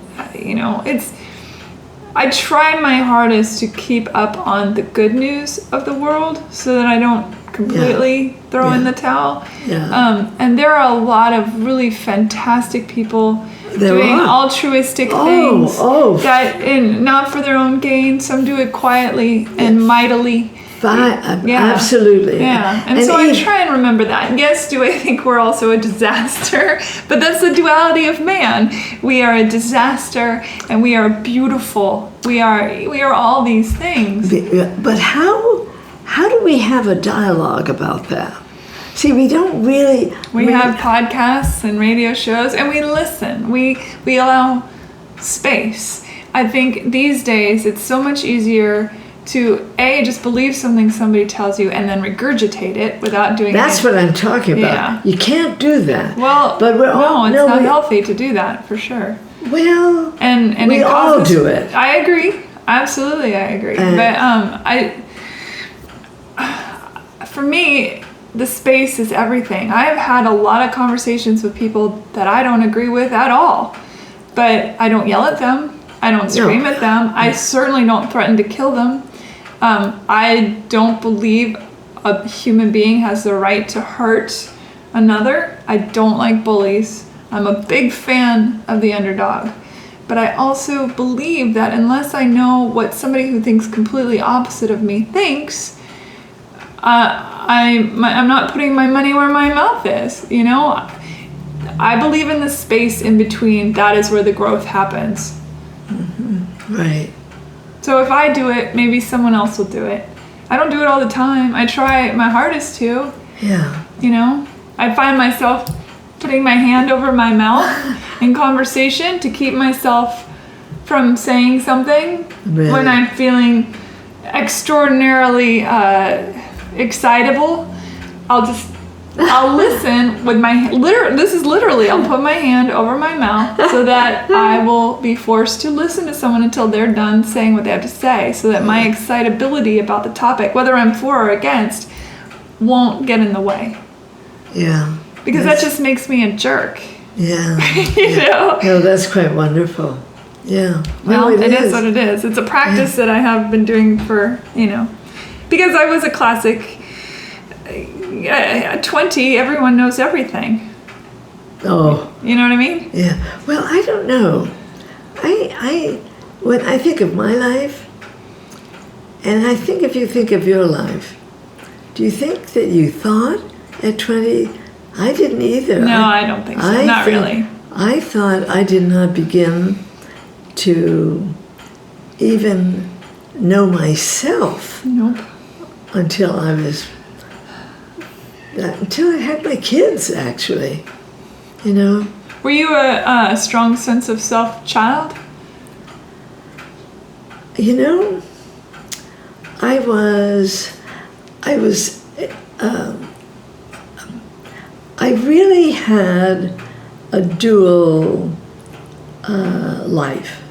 I try my hardest to keep up on the good news of the world so that I don't completely throw in the towel. Yeah. And there are a lot of really fantastic people doing altruistic things that not for their own gain. Some do it quietly and mightily. Absolutely. Yeah. And so I try and remember that. Yes, do I think we're also a disaster? But that's the duality of man. We are a disaster and we are beautiful. We are all these things. But how do we have a dialogue about that? See, we don't really... We have podcasts and radio shows, and we listen. We allow space. I think these days it's so much easier to, just believe something somebody tells you and then regurgitate it without doing That's what I'm talking about. Yeah. You can't do that. Well, but it's not healthy to do that, for sure. Well, and we all do it. I agree. Absolutely, I agree. But for me... the space is everything. I have had a lot of conversations with people that I don't agree with at all. But I don't yell at them. I don't scream at them. I certainly don't threaten to kill them. I don't believe a human being has the right to hurt another. I don't like bullies. I'm a big fan of the underdog. But I also believe that unless I know what somebody who thinks completely opposite of me thinks, I'm not putting my money where my mouth is, I believe in the space in between. That is where the growth happens. Mm-hmm. Right. So if I do it, maybe someone else will do it. I don't do it all the time. I try my hardest to. Yeah. I find myself putting my hand over my mouth in conversation to keep myself from saying something when I'm feeling extraordinarily excitable. I'll just I'll listen with my this is literally, I'll put my hand over my mouth so that I will be forced to listen to someone until they're done saying what they have to say, so that my excitability about the topic, whether I'm for or against, won't get in the way. Yeah. Because that just makes me a jerk. Yeah. You know? No, that's quite wonderful. Yeah. Well, it is what it is. It's a practice that I have been doing for, because I was a classic. At 20, everyone knows everything. Oh. You know what I mean? Yeah. Well, I don't know. When I think of my life, and I think if you think of your life, do you think that you thought at 20? I didn't either. No, I don't think so. Not really. I thought I did not begin to even know myself. Nope. Until I had my kids, actually. Were you a strong sense of self child? I really had a dual life.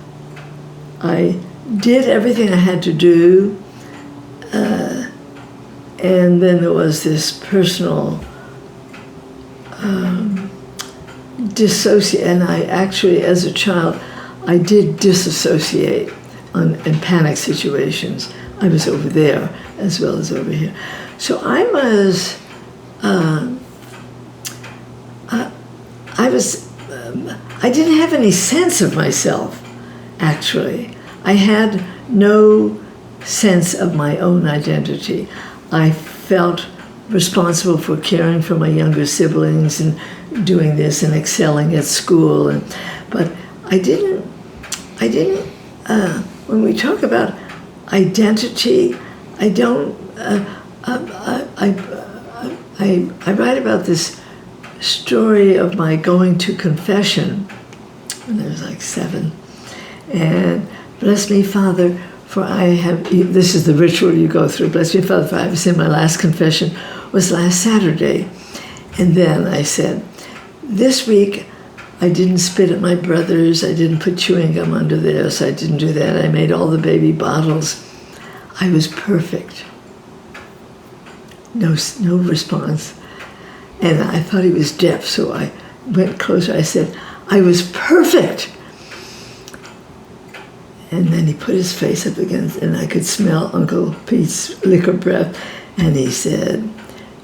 I did everything I had to do, and then there was this personal and I actually, as a child, I did disassociate in panic situations. I was over there as well as over here. So I didn't have any sense of myself, actually. I had no sense of my own identity. I felt responsible for caring for my younger siblings and doing this and excelling at school, but I didn't. When we talk about identity, I don't. I write about this story of my going to confession when I was like 7, and bless me, Father, for I have. This is the ritual you go through. Bless me, Father, for I have sinned. My last confession was last Saturday, and then I said, this week I didn't spit at my brothers. I didn't put chewing gum under theirs. I didn't do that. I made all the baby bottles. I was perfect. No response. And I thought he was deaf, so I went closer. I said, I was perfect. And then he put his face up against, and I could smell Uncle Pete's liquor breath. And he said,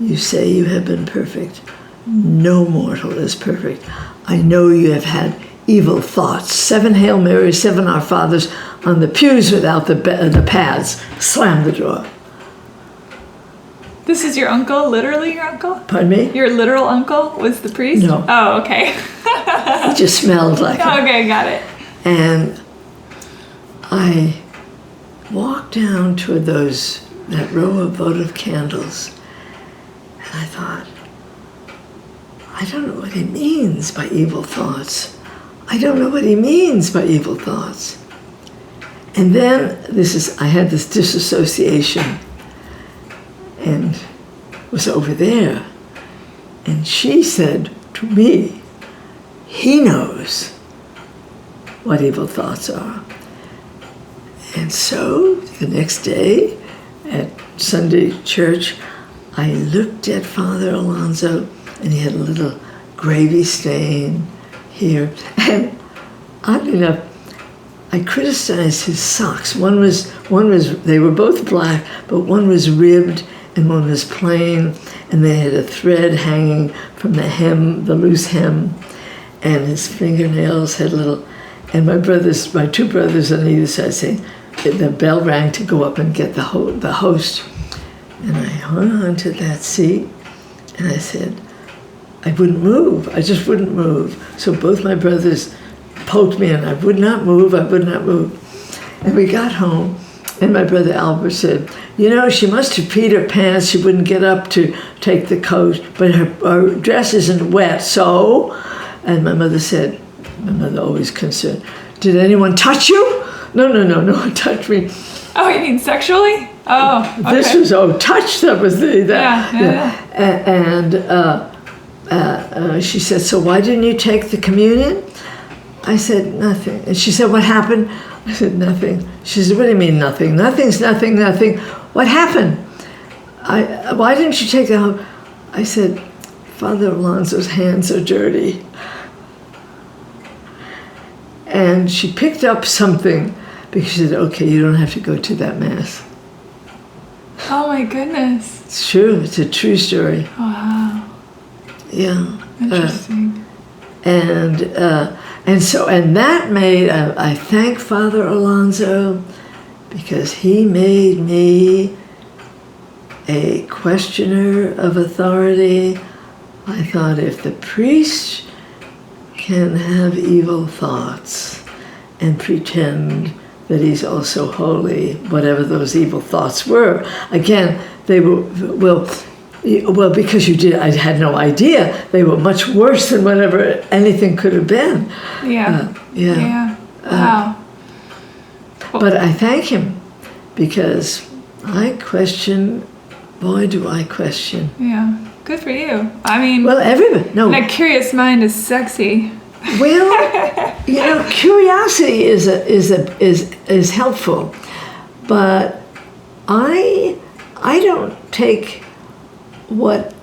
you say you have been perfect. No mortal is perfect. I know you have had evil thoughts. 7 Hail Marys, 7 Our Fathers on the pews without the pads. Slam the door. This is your uncle, literally your uncle? Pardon me? Your literal uncle was the priest? No. Oh, okay. He just smelled like it. Okay, got it. And I walked down toward that row of votive candles, and I thought, I don't know what he means by evil thoughts. I don't know what he means by evil thoughts. And then I had this disassociation, and was over there. And she said to me, he knows what evil thoughts are. And so the next day at Sunday church, I looked at Father Alonso, and he had a little gravy stain here. And oddly enough, I criticized his socks. They were both black, but one was ribbed and one was plain, and they had a thread hanging from the hem, the loose hem, and his fingernails had and my 2 brothers on either side saying, the bell rang to go up and get the host. And I hung on to that seat, and I said, I wouldn't move. I just wouldn't move. So both my brothers poked me, and I would not move. And we got home, and my brother Albert said, she must have peed her pants. She wouldn't get up to take the coat, but her dress isn't wet, so? And my mother always concerned, did anyone touch you? No one touched me. Oh, you mean sexually? Oh, okay. This was touch. That was Yeah. And she said, so why didn't you take the communion? I said, nothing. And she said, what happened? I said, nothing. She said, what do you mean nothing? Nothing's nothing, nothing. What happened? Why didn't you take the home? I said, Father Alonso's hands are dirty. And she picked up something because she said, okay, you don't have to go to that Mass. Oh my goodness. It's true. It's a true story. Wow. Yeah. Interesting. And that made, I thank Father Alonso because he made me a questioner of authority. I thought if the priest can have evil thoughts and pretend that he's also holy, whatever those evil thoughts were, again, they were, well, because I had no idea, they were much worse than whatever anything could have been. Yeah. Wow. But I thank him because I question, boy, do I question. Yeah. Good for you. I mean, well, everybody, no. And a curious mind is sexy. Well, curiosity is helpful, but I don't take what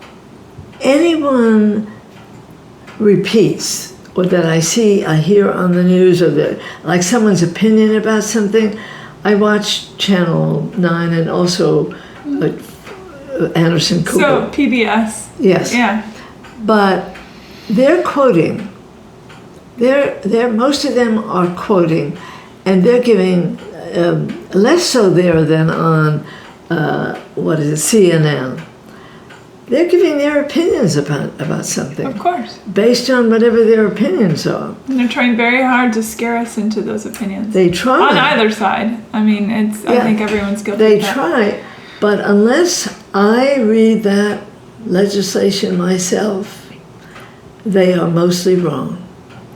anyone repeats or that I hear on the news, or like someone's opinion about something. I watch Channel 9 and also Anderson Cooper. So PBS. Yes. Yeah. But they're quoting. They're most of them are quoting, and they're giving less so there than on CNN. They're giving their opinions about something. Of course. Based on whatever their opinions are. And they're trying very hard to scare us into those opinions. They try. On either side. I mean, I think everyone's guilty They of that. try, but unless I read that legislation myself, they are mostly wrong.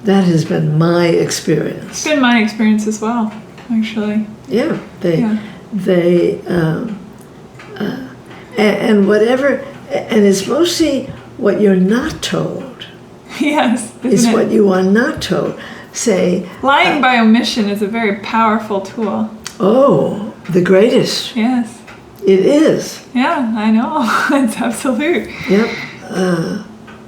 That has been my experience. It's been my experience as well, actually. Yeah, and whatever, and it's mostly what you're not told. Yes. Is what you are not told. Say, lying by omission is a very powerful tool. Oh, the greatest. Yes. It is. Yeah, I know. It's absolute. Yep.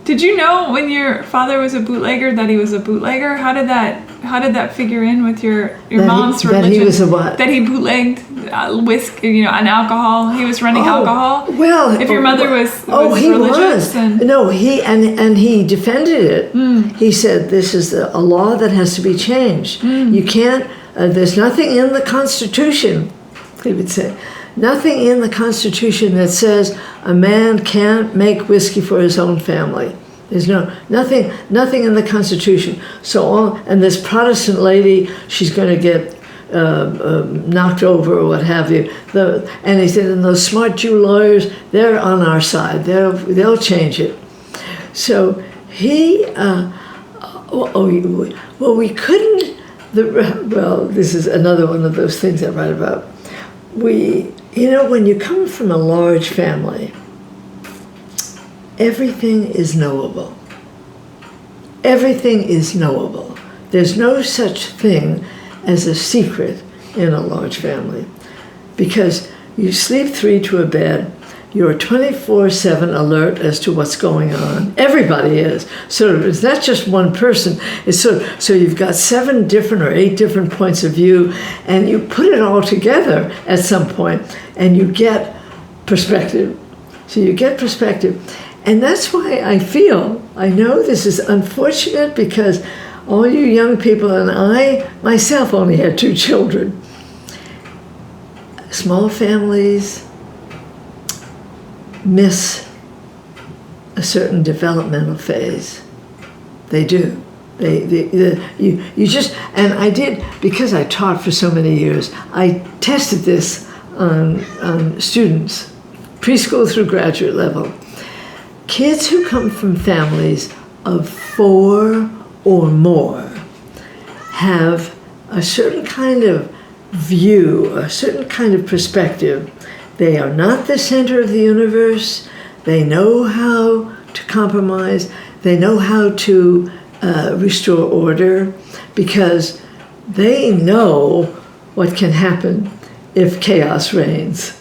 Did you know when your father was a bootlegger that he was a bootlegger? How did that figure in with your mom's religion? That he was a what? That he bootlegged whiskey, and alcohol. He was running alcohol. Well, if your mother was he religious, was. No, he defended it. He said this is a law that has to be changed. You can't. There's nothing in the Constitution. He would say. Nothing in the Constitution that says a man can't make whiskey for his own family. There's nothing in the Constitution. And this Protestant lady, she's going to get knocked over or what have you. And he said, and those smart Jew lawyers, they're on our side. They'll change it. So he, we couldn't. This is another one of those things I write about. When you come from a large family, everything is knowable. Everything is knowable. There's no such thing as a secret in a large family because you sleep 3 to a bed. You're 24/7 alert as to what's going on. Everybody is. So it's not just one person. It's so you've got 7 different or 8 different points of view, and you put it all together at some point, and you get perspective. So you get perspective. And that's why I know this is unfortunate because all you young people, and I myself only had 2 children. Small families miss a certain developmental phase. They do. You just, and I did, because I taught for so many years, I tested this on students, preschool through graduate level. Kids who come from families of 4 or more have a certain kind of view, a certain kind of perspective. They are not the center of the universe. They know how to compromise. They know how to restore order, because they know what can happen if chaos reigns.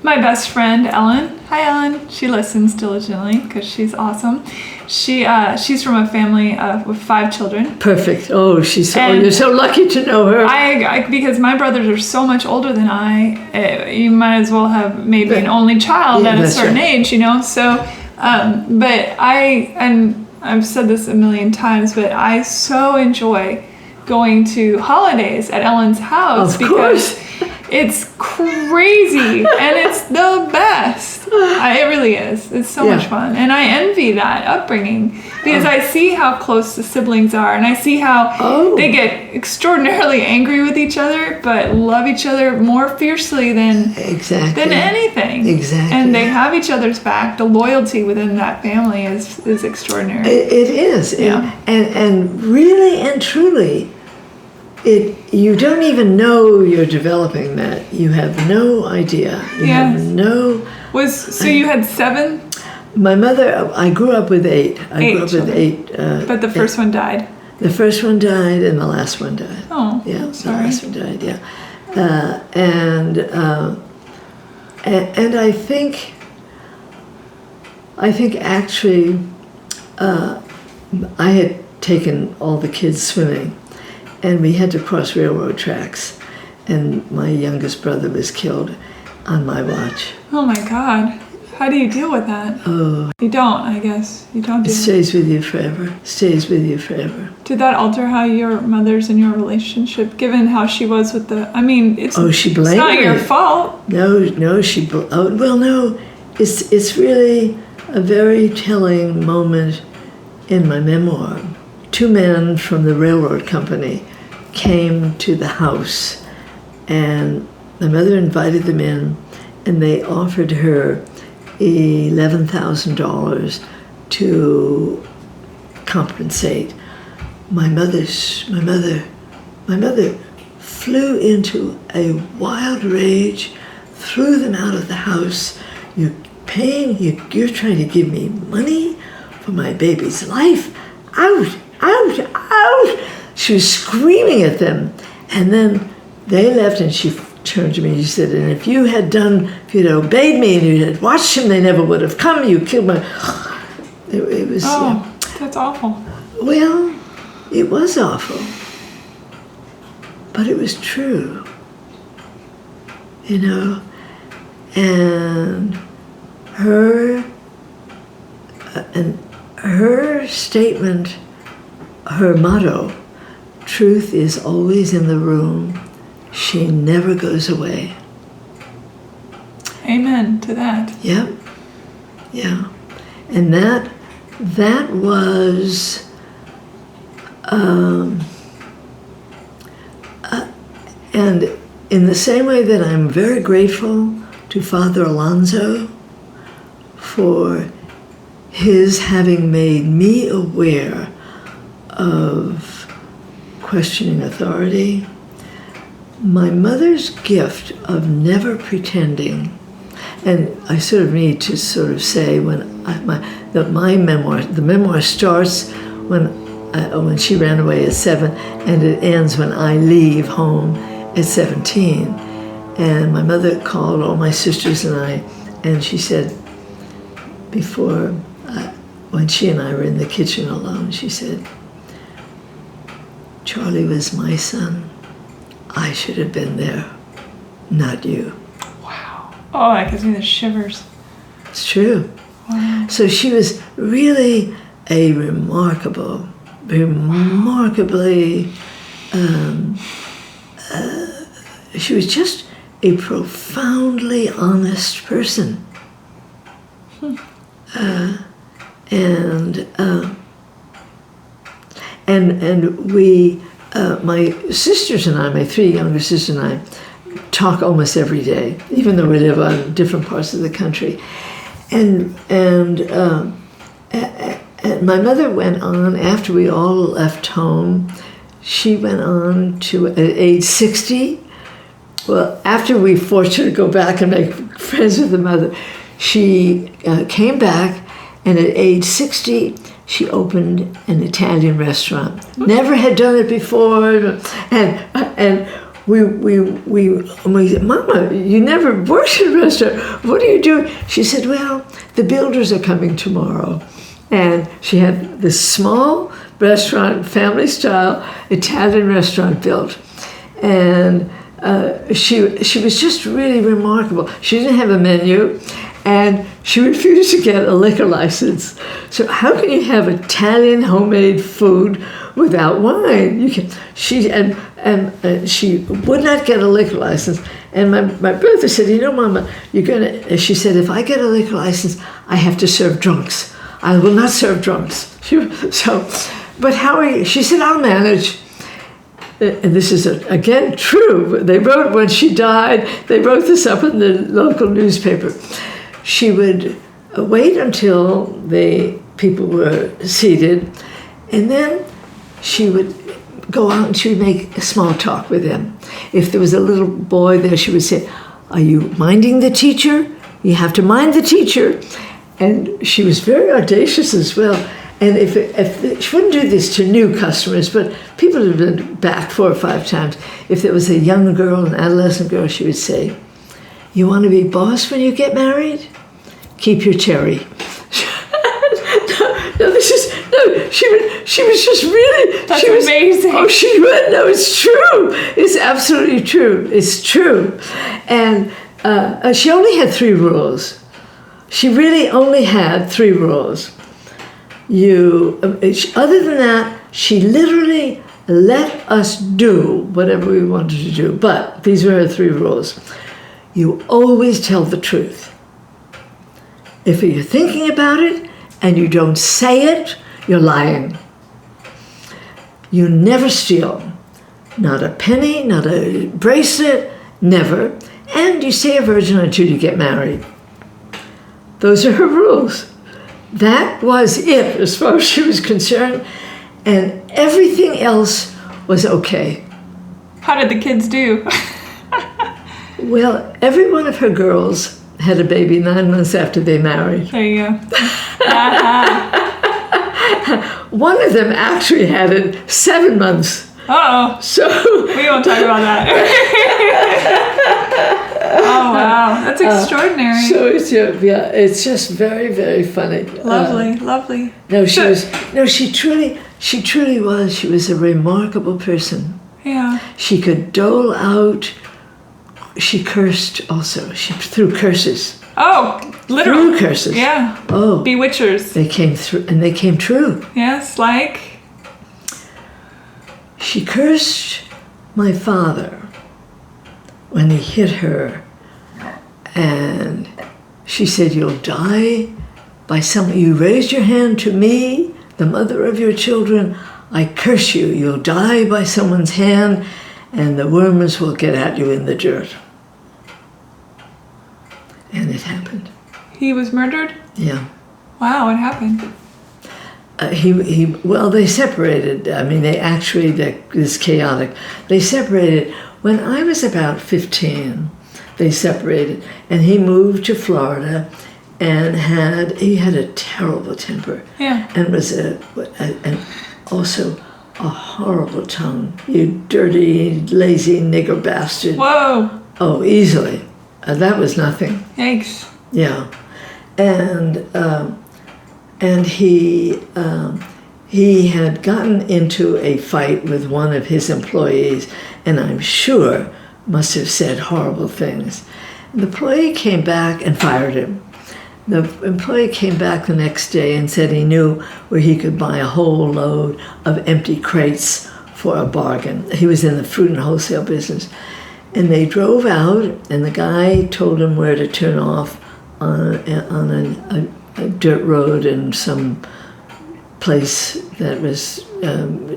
My best friend, Ellen. Hi, Ellen. She listens diligently because she's awesome. She's from a family with 5 children. Perfect. Oh, you're so lucky to know her. I because my brothers are so much older than I. You might as well have maybe an only child at a certain age, you know. So, but I've said this a million times, but I so enjoy going to holidays at Ellen's house because it's crazy and it's the best. It really is. It's so much fun. And I envy that upbringing because I see how close the siblings are, and I see how they get extraordinarily angry with each other but love each other more fiercely than anything. Exactly. And they have each other's back. The loyalty within that family is extraordinary. It is. Yeah. And really and truly, you don't even know you're developing that. You have no idea. You have no... So you had 7? My mother, I grew up with 8. I grew up with 8. But the first one died. The first one died and the last one died. Oh, yeah, sorry. The last one died, yeah. And I think actually I had taken all the kids swimming, and we had to cross railroad tracks, and my youngest brother was killed on my watch. Oh my God. How do you deal with that? Oh. You don't, I guess. You don't do it. Stays with you forever. Stays with you forever. Did that alter how your mother's in your relationship, given how she was with she blamed it's not me. your fault. No, no. It's really a very telling moment in my memoir. 2 men from the railroad company came to the house, and my mother invited them in, and they offered her $11,000 to compensate. My mother flew into a wild rage, threw them out of the house. You're trying to give me money for my baby's life? Out, out, out! She was screaming at them, and then they left, and she turned to me and she said, and if you had obeyed me and you had watched him, they never would have come. You killed my... It was... That's awful. Well, it was awful. But it was true. You know? And her statement, her motto, truth is always in the room. She never goes away. Amen to that. Yep. Yeah. And that was and in the same way that I'm very grateful to Father Alonso for his having made me aware of questioning authority, my mother's gift of never pretending, and I sort of need to sort of say the memoir starts when she ran away at 7, and it ends when I leave home at 17. And my mother called all my sisters and I, and she said, when she and I were in the kitchen alone, she said, Charlie was my son. I should have been there, not you. Wow. Oh, that gives me the shivers. It's true. Wow. So she was really a remarkably, she was just a profoundly honest person. And we, my sisters and I, my 3 younger sisters and I, talk almost every day, even though we live on different parts of the country. And my mother went on, after we all left home, she went on to, at age 60, well, after we forced her to go back and make friends with the mother, she came back, and at age 60, she opened an Italian restaurant. Never had done it before, and we said, Mama, you never worked in a restaurant. What are you doing? She said, well, the builders are coming tomorrow. And she had this small restaurant, family-style Italian restaurant built. And she was just really remarkable. She didn't have a menu, and she refused to get a liquor license. So how can you have Italian homemade food without wine? She would not get a liquor license. And my brother said, you know, Mama, she said, if I get a liquor license, I have to serve drunks. I will not serve drunks. But how are you? She said, I'll manage. And this is, again, true. They wrote, when she died, they wrote this up in the local newspaper. She would wait until the people were seated, and then she would go out and she would make a small talk with them. If there was a little boy there, she would say, are you minding the teacher? You have to mind the teacher. And she was very audacious as well. And if she wouldn't do this to new customers, but people who had been back 4 or 5 times, if there was a young girl, an adolescent girl, she would say, you want to be boss when you get married? Keep your cherry. She was just really... That's amazing. Oh, she would. No, it's true. It's absolutely true. It's true. And she only had 3 rules. She really only had 3 rules. Other than that, she literally let us do whatever we wanted to do. But these were her 3 rules. You always tell the truth. If you're thinking about it and you don't say it, you're lying. You never steal. Not a penny, not a bracelet, never. And you stay a virgin until you get married. Those are her rules. That was it as far as she was concerned, and everything else was okay. How did the kids do? Well, every one of her girls had a baby 9 months after they married. There you go. One of them actually had it 7 months. Uh-oh. So we won't talk about that. Oh, wow. That's extraordinary. So it's just very, very funny. Lovely. She truly was. She was a remarkable person. Yeah. She could dole out. She cursed also. She threw curses. Oh, literally. Threw curses. Yeah. Oh. Bewitchers. They came through, and they came true. Yes, like? She cursed my father when he hit her, and she said, you'll die by someone. You raised your hand to me, the mother of your children. I curse you. You'll die by someone's hand, and the worms will get at you in the dirt. And it happened. He was murdered? Yeah. Wow, what happened? They separated. I mean, this chaotic. They separated. When I was about 15, they separated, and he moved to Florida, and he had a terrible temper. Yeah. And was and also a horrible tongue. You dirty, lazy nigger bastard. Whoa. Oh, easily. That was nothing. Yikes. Yeah. And he had gotten into a fight with one of his employees, and I'm sure must have said horrible things. The employee came back and fired him. The employee came back the next day and said he knew where he could buy a whole load of empty crates for a bargain. He was in the fruit and wholesale business. And they drove out, and the guy told him where to turn off on a dirt road in some place that was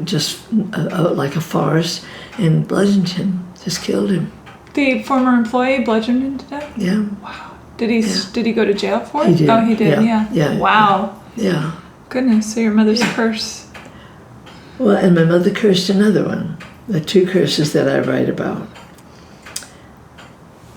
just like a forest, and bludgeoned him, just killed him. The former employee bludgeoned him to death? Yeah. Wow. Did he go to jail for it? He did. Oh, he did, yeah. Yeah. Wow. Yeah. Goodness, so your mother's curse. Well, and my mother cursed another one. The two curses that I write about.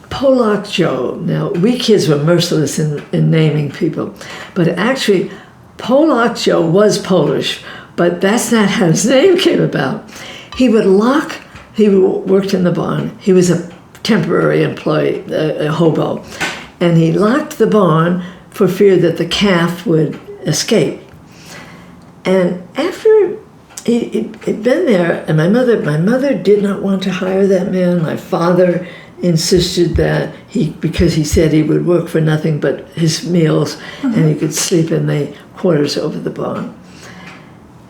Polak Joe. Now, we kids were merciless in naming people, but actually, Polak Joe was Polish, but that's not how his name came about. He worked in the barn. He was a temporary employee, a hobo, and he locked the barn for fear that the calf would escape. And after he'd been there, and my mother did not want to hire that man. My father insisted that because he said he would work for nothing but his meals, and he could sleep in the quarters over the barn.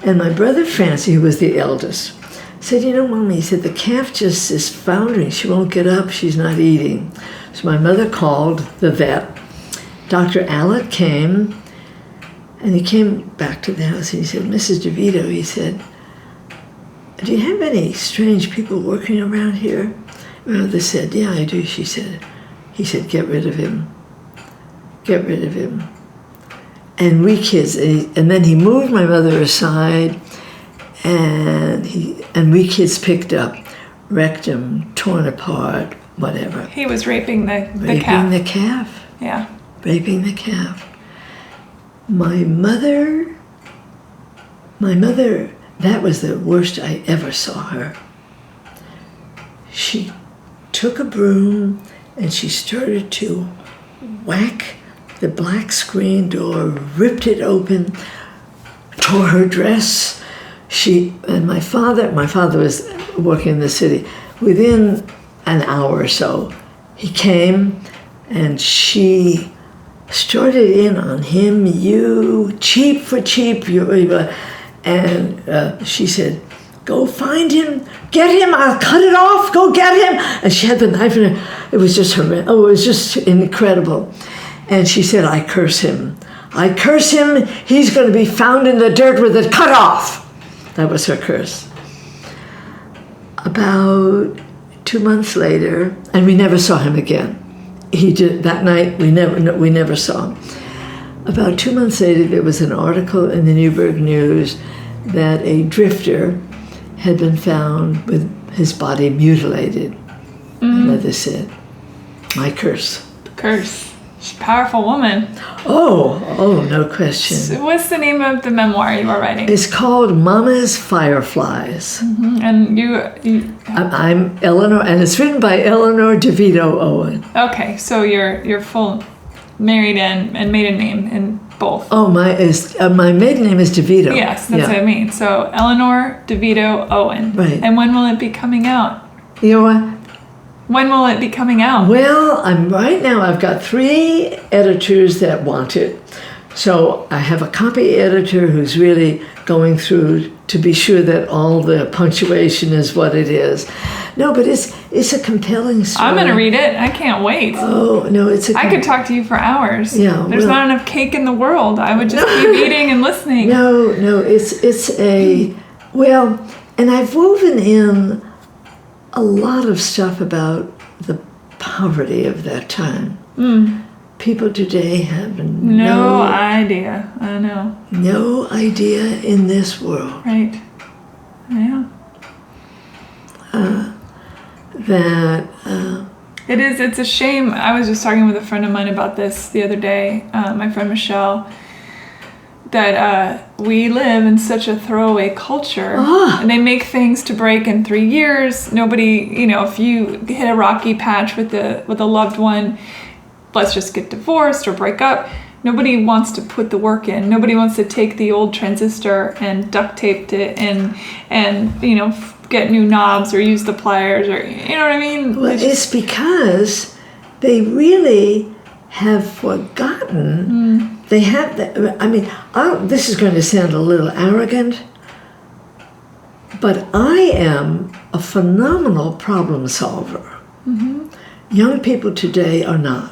And my brother Francie, who was the eldest, said, Mommy, he said, the calf just is foundering. She won't get up. She's not eating. So my mother called the vet. Dr. Allett came, and he came back to the house, and he said, Mrs. DeVito, he said, do you have any strange people working around here? My mother said, yeah, I do, she said. He said, get rid of him. Get rid of him. And we kids, and then he moved my mother aside, and we kids picked up, wrecked him, torn apart, whatever. He was raping the calf. Raping the calf. Yeah. Raping the calf. My mother, that was the worst I ever saw her. She took a broom and she started to whack the black screen door, ripped it open, tore her dress. And my father was working in the city. Within an hour or so, he came and she started in on him, you cheap for cheap, and she said, go find him, get him, I'll cut it off, go get him. And she had the knife in her. It was just horrendous. Oh, it was just incredible. And she said, I curse him. I curse him. He's going to be found in the dirt with it cut off. That was her curse. About 2 months later, and we never saw him again. That night, we never saw him. About 2 months later, there was an article in the Newburgh News that a drifter had been found with his body mutilated. My mother said, my curse. Curse. She's a powerful woman. Oh, no question. So what's the name of the memoir you are writing? It's called Mama's Fireflies. And I'm Eleanor, and it's written by Eleanor DeVito Owen. Okay, so you're full married and maiden name in both. Oh, my maiden name is DeVito. Yes, that's what I mean. So Eleanor DeVito Owen. Right. And when will it be coming out? You know what? When will it be coming out? Well, right now I've got 3 editors that want it. So I have a copy editor who's really going through to be sure that all the punctuation is what it is. No, but it's a compelling story. I'm going to read it. I can't wait. Oh, no, I could talk to you for hours. Yeah. There's not enough cake in the world. I would just keep eating and listening. No, and I've woven in a lot of stuff about the poverty of that time. People today have no idea. I know. No idea in this world. Right. Yeah. It's a shame. I was just talking with a friend of mine about this the other day, my friend Michelle, that we live in such a throwaway culture, and they make things to break in 3 years. Nobody, if you hit a rocky patch with a loved one, let's just get divorced or break up. Nobody wants to put the work in. Nobody wants to take the old transistor and duct tape it and get new knobs or use the pliers or, you know what I mean? Well, it's because they really have forgotten. They have this is going to sound a little arrogant, but I am a phenomenal problem solver. Young people today are not.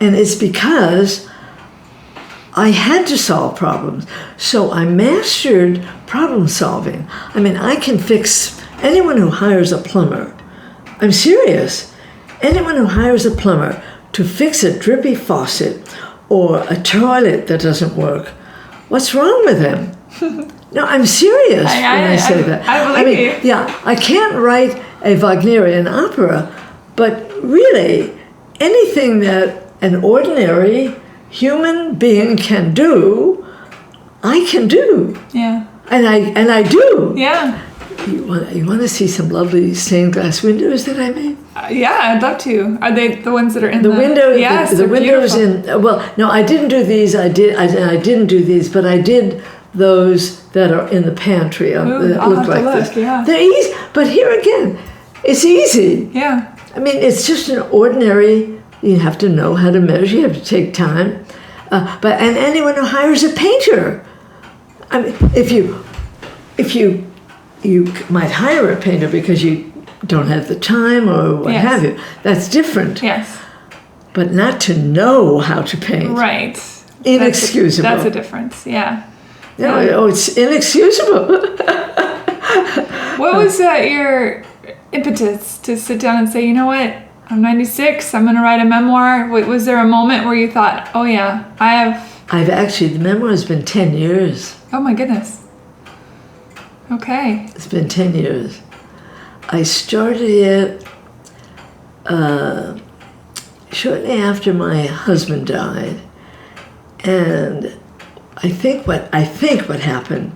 And it's because I had to solve problems. So I mastered problem solving. I can fix anyone who hires a plumber. I'm serious. Anyone who hires a plumber to fix a drippy faucet or a toilet that doesn't work, what's wrong with them? No, I'm serious when I say that. I believe you. Yeah, I can't write a Wagnerian opera, but really anything that an ordinary human being can do, I can do. Yeah. And I do. Yeah. You want to see some lovely stained glass windows that I made? Yeah, I'd love to. Are they the ones that are in the window? Yes, the windows beautiful. in. Well, no, I didn't do these. I didn't do these, but I did those that are in the pantry. That I'll look have to like look, this. yeah. They're easy, but here again, it's easy. Yeah. I mean, it's just an ordinary. You have to know how to measure. You have to take time. But anyone who hires a painter, I mean, if you might hire a painter because you don't have the time or what Yes. have you. That's different. Yes. But not to know how to paint. Right. Inexcusable. That's a difference. Yeah. No, oh, it's inexcusable. What was your impetus to sit down and say, you know what, I'm 96, I'm going to write a memoir? Was there a moment where you thought, oh yeah, I've actually, the memoir has been 10 years. Oh my goodness. Okay. It's been 10 years. I started it shortly after my husband died. And I think what happened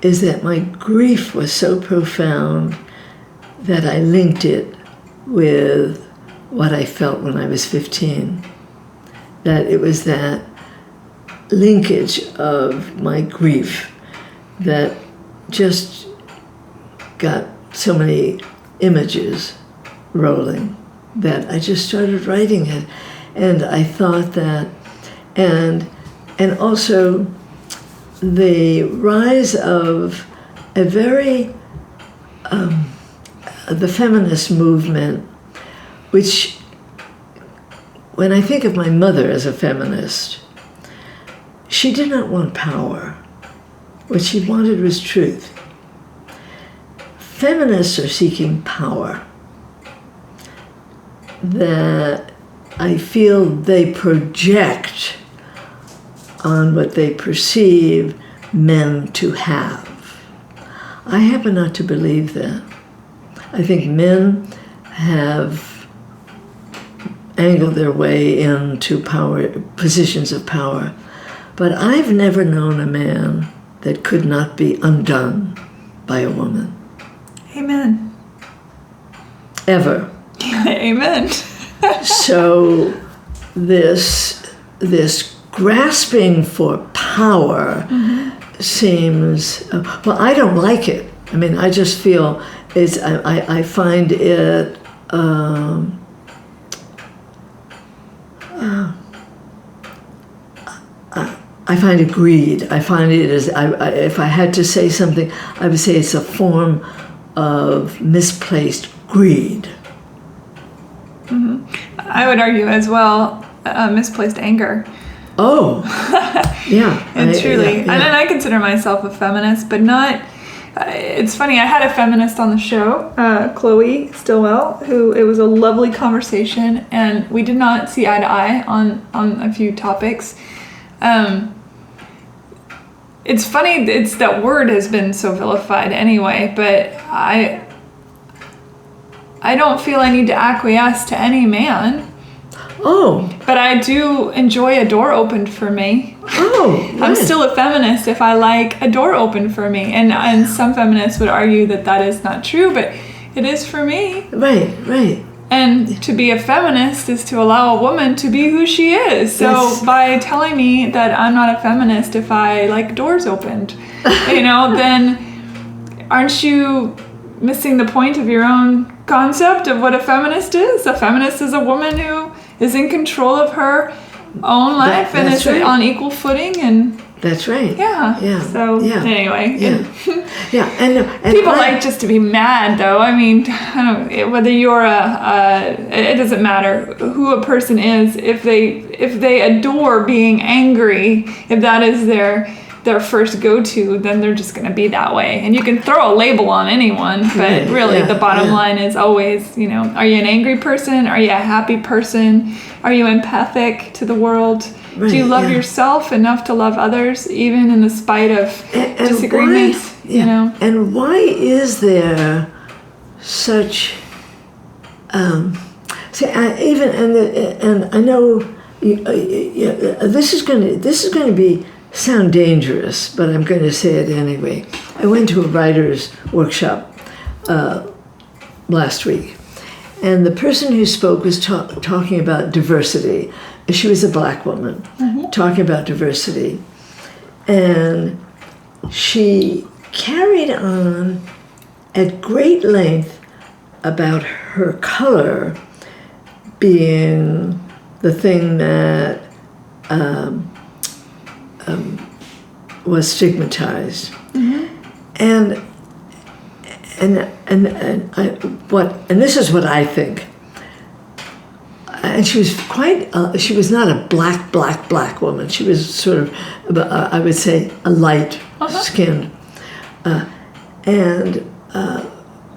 is that my grief was so profound that I linked it with what I felt when I was 15. That it was that linkage of my grief that just got so many images rolling that I just started writing it. And I thought that, and also the rise of a very, the feminist movement, which, when I think of my mother as a feminist, she did not want power. What she wanted was truth. Feminists are seeking power that I feel they project on what they perceive men to have. I happen not to believe that. I think men have angled their way into power, positions of power, but I've never known a man that could not be undone by a woman. Amen. Ever. Amen. So this grasping for power seems, well, I don't like it. I mean, I just feel I find it, I find it greed. I find it as, if I had to say something, I would say it's a form of misplaced greed. Mm-hmm. I would argue as well, misplaced anger. Oh, yeah. And truly, yeah. and I consider myself a feminist, but not. It's funny. I had a feminist on the show, Chloe Stillwell, who it was a lovely conversation, and we did not see eye to eye on a few topics. It's funny. It's that word has been so vilified anyway, but I don't feel I need to acquiesce to any man. Oh. But I do enjoy a door opened for me. Oh. Right. I'm still a feminist if I like a door opened for me. And some feminists would argue that is not true, but it is for me. Right, right. And to be a feminist is to allow a woman to be who she is. So Yes. by telling me that I'm not a feminist if I like doors opened, then aren't you missing the point of your own concept of what a feminist is? A feminist is a woman who is in control of her own life and is right. on equal footing. And that's right. yeah. Yeah. So anyway. Yeah. Yeah. And People like just to be mad, though. I mean, whether you're it doesn't matter who a person is. If they adore being angry, if that is their their first go-to, then they're just going to be that way. And you can throw a label on anyone, but really the bottom line is always, are you an angry person? Are you a happy person? Are you empathic to the world? Do you love yourself enough to love others, even in the spite of disagreements? And why is there such and I know this is going to sound dangerous, but I'm going to say it anyway. I went to a writer's workshop last week, and the person who spoke was talking about diversity. She was a black woman talking about diversity, and she carried on at great length about her color being the thing that was stigmatized, and this is what I think. And she was she was not a black woman. She was sort of, I would say, a light skinned, and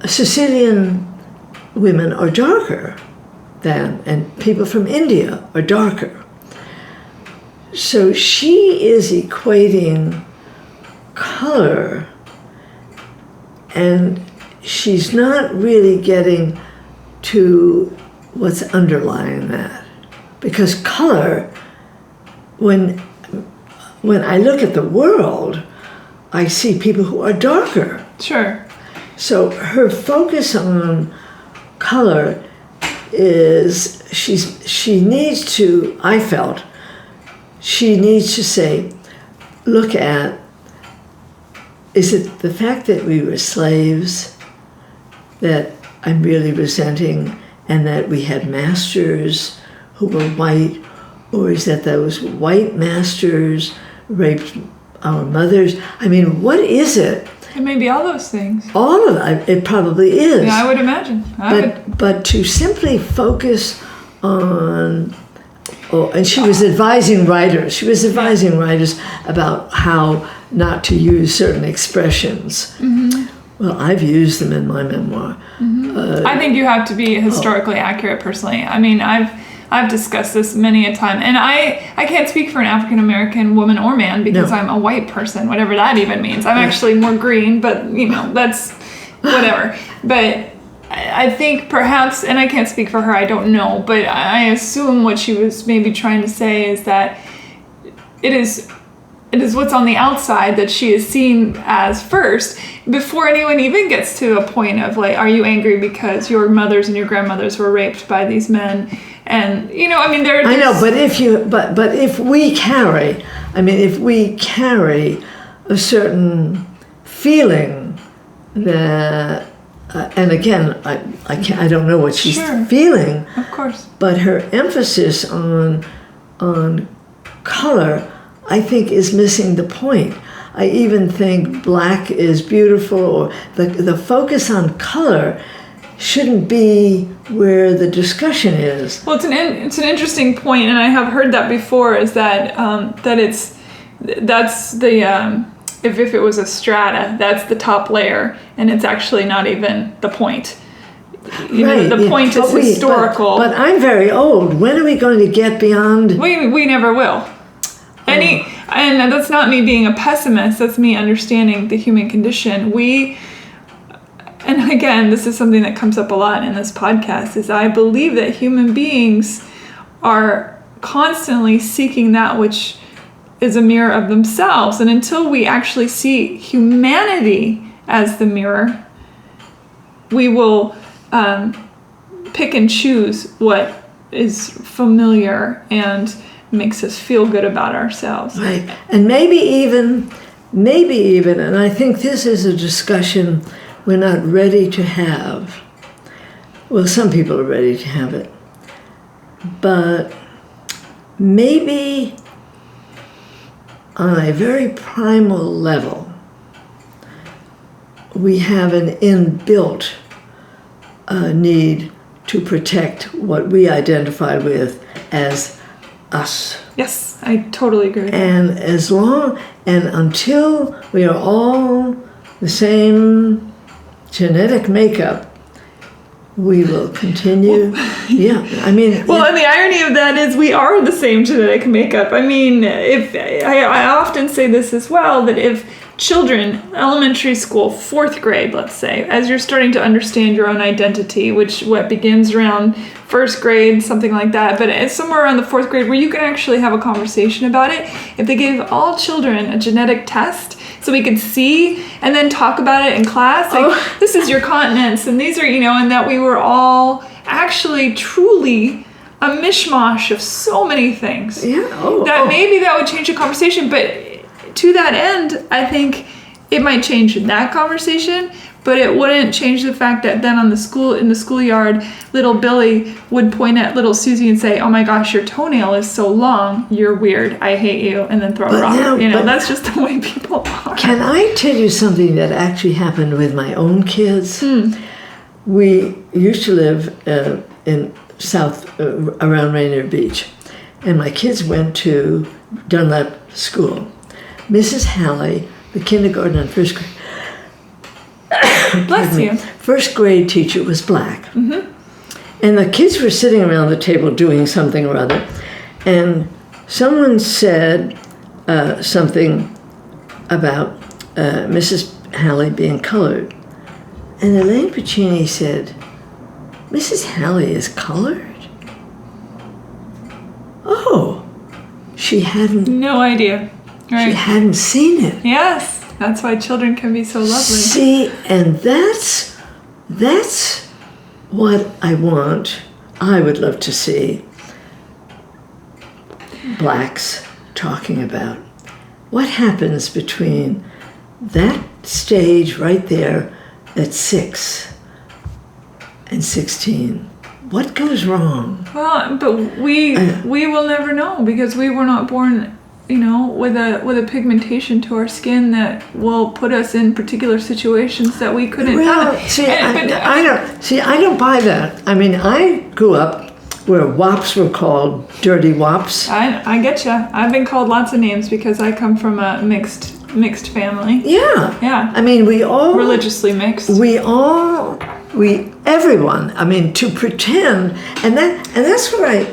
Sicilian women are darker and people from India are darker. So she is equating color, and she's not really getting to what's underlying that. Because color, when I look at the world, I see people who are darker. Sure. So her focus on color is she needs to, I felt, she needs to say, look at, is it the fact that we were slaves that I'm really resenting, and that we had masters who were white, or is that those white masters raped our mothers? I mean, what is it? It may be all those things. All of it. It probably is. Yeah, I would imagine. But to simply focus on, and she was advising writers. She was advising writers about how not to use certain expressions. Well, I've used them in my memoir. I think you have to be historically accurate, personally. I mean, I've discussed this many a time, and I can't speak for an African American woman or man because I'm a white person, whatever that even means. I'm actually more green, but that's whatever. But I think perhaps, and I can't speak for her, I don't know, but I assume what she was maybe trying to say is that it is what's on the outside that she is seen as first, before anyone even gets to a point of like, are you angry because your mothers and your grandmothers were raped by these men? And I mean, I know, but if we carry a certain feeling that, and again, I don't know what she's feeling, of course, but her emphasis on color, I think, is missing the point. I even think black is beautiful, or the focus on color shouldn't be where the discussion is. Well, it's an interesting point, and I have heard that before. Is that that's the if it was a strata, that's the top layer, and it's actually not even the point. The point is historical. But I'm very old. When are we going to get beyond? We never will. And that's not me being a pessimist, that's me understanding the human condition. And again, this is something that comes up a lot in this podcast, is I believe that human beings are constantly seeking that which is a mirror of themselves. And until we actually see humanity as the mirror, we will pick and choose what is familiar and makes us feel good about ourselves. Right. And maybe even, and I think this is a discussion we're not ready to have. Well, some people are ready to have it. But maybe on a very primal level, we have an inbuilt need to protect what we identify with as us. Yes, I totally agree with that. And until we are all the same genetic makeup, we will continue. And the irony of that is we are the same genetic makeup. I mean, if I often say this as well, that if children, elementary school, 4th grade, let's say, as you're starting to understand your own identity, what begins around 1st grade, something like that, but it's somewhere around the 4th grade where you can actually have a conversation about it. If they gave all children a genetic test so we could see and then talk about it in class, like, this is your continents and these are, and that we were all actually truly a mishmash of so many things. Maybe that would change the conversation, but to that end, I think it might change that conversation, but it wouldn't change the fact that then in the schoolyard, little Billy would point at little Susie and say, "Oh my gosh, your toenail is so long. You're weird. I hate you," and then throw a rock. That's just the way people are. Can I tell you something that actually happened with my own kids? We used to live in South around Rainier Beach, and my kids went to Dunlap School. Mrs. Halley, the kindergarten and first grade. Bless you. First grade teacher was black. And the kids were sitting around the table doing something or other. And someone said something about Mrs. Halley being colored. And Elaine Puccini said, "Mrs. Halley is colored?" Oh, she hadn't. No idea. Right. She hadn't seen it. Yes, that's why children can be so lovely. See, and that's what I would love to see blacks talking about. What happens between that stage right there at 6 and 16? What goes wrong? Well, but we will never know because we were not born, with a pigmentation to our skin that will put us in particular situations that we couldn't. Well, I don't buy that. I mean, I grew up where wops were called dirty wops. I get you. I've been called lots of names because I come from a mixed family. Yeah. I mean, we all religiously mixed. Everyone. I mean, to pretend, and that's where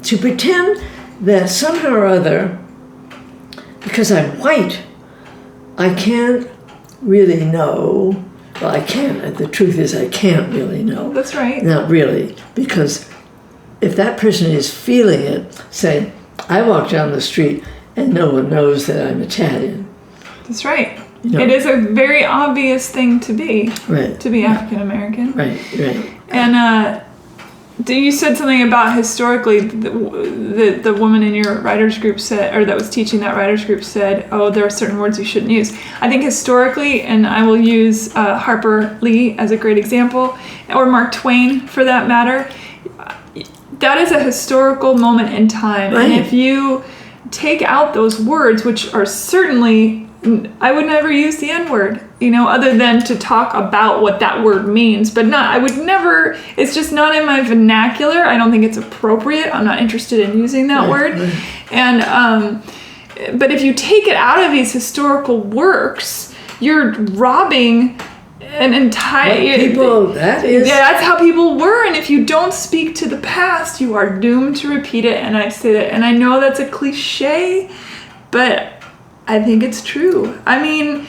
to pretend that somehow or other, because I'm white, I can't really know. Well, I can't. The truth is, I can't really know. That's right. Not really, because if that person is feeling it, say, I walk down the street and no one knows that I'm Italian. That's right. It is a very obvious thing to be. Right. To be African American. Right. And you said something about historically the woman in your writers group said, or that was teaching that writers group said, oh, there are certain words you shouldn't use. I think historically, and I will use Harper Lee as a great example, or Mark Twain for that matter, that is a historical moment in time. Right. And if you take out those words, which are certainly, I would never use the N-word, other than to talk about what that word means, but I would never, it's just not in my vernacular. I don't think it's appropriate. I'm not interested in using that word. And, but if you take it out of these historical works, you're robbing an entire people. That's how people were, and if you don't speak to the past, you are doomed to repeat it. And I say that, and I know that's a cliche, but I think it's true. I mean,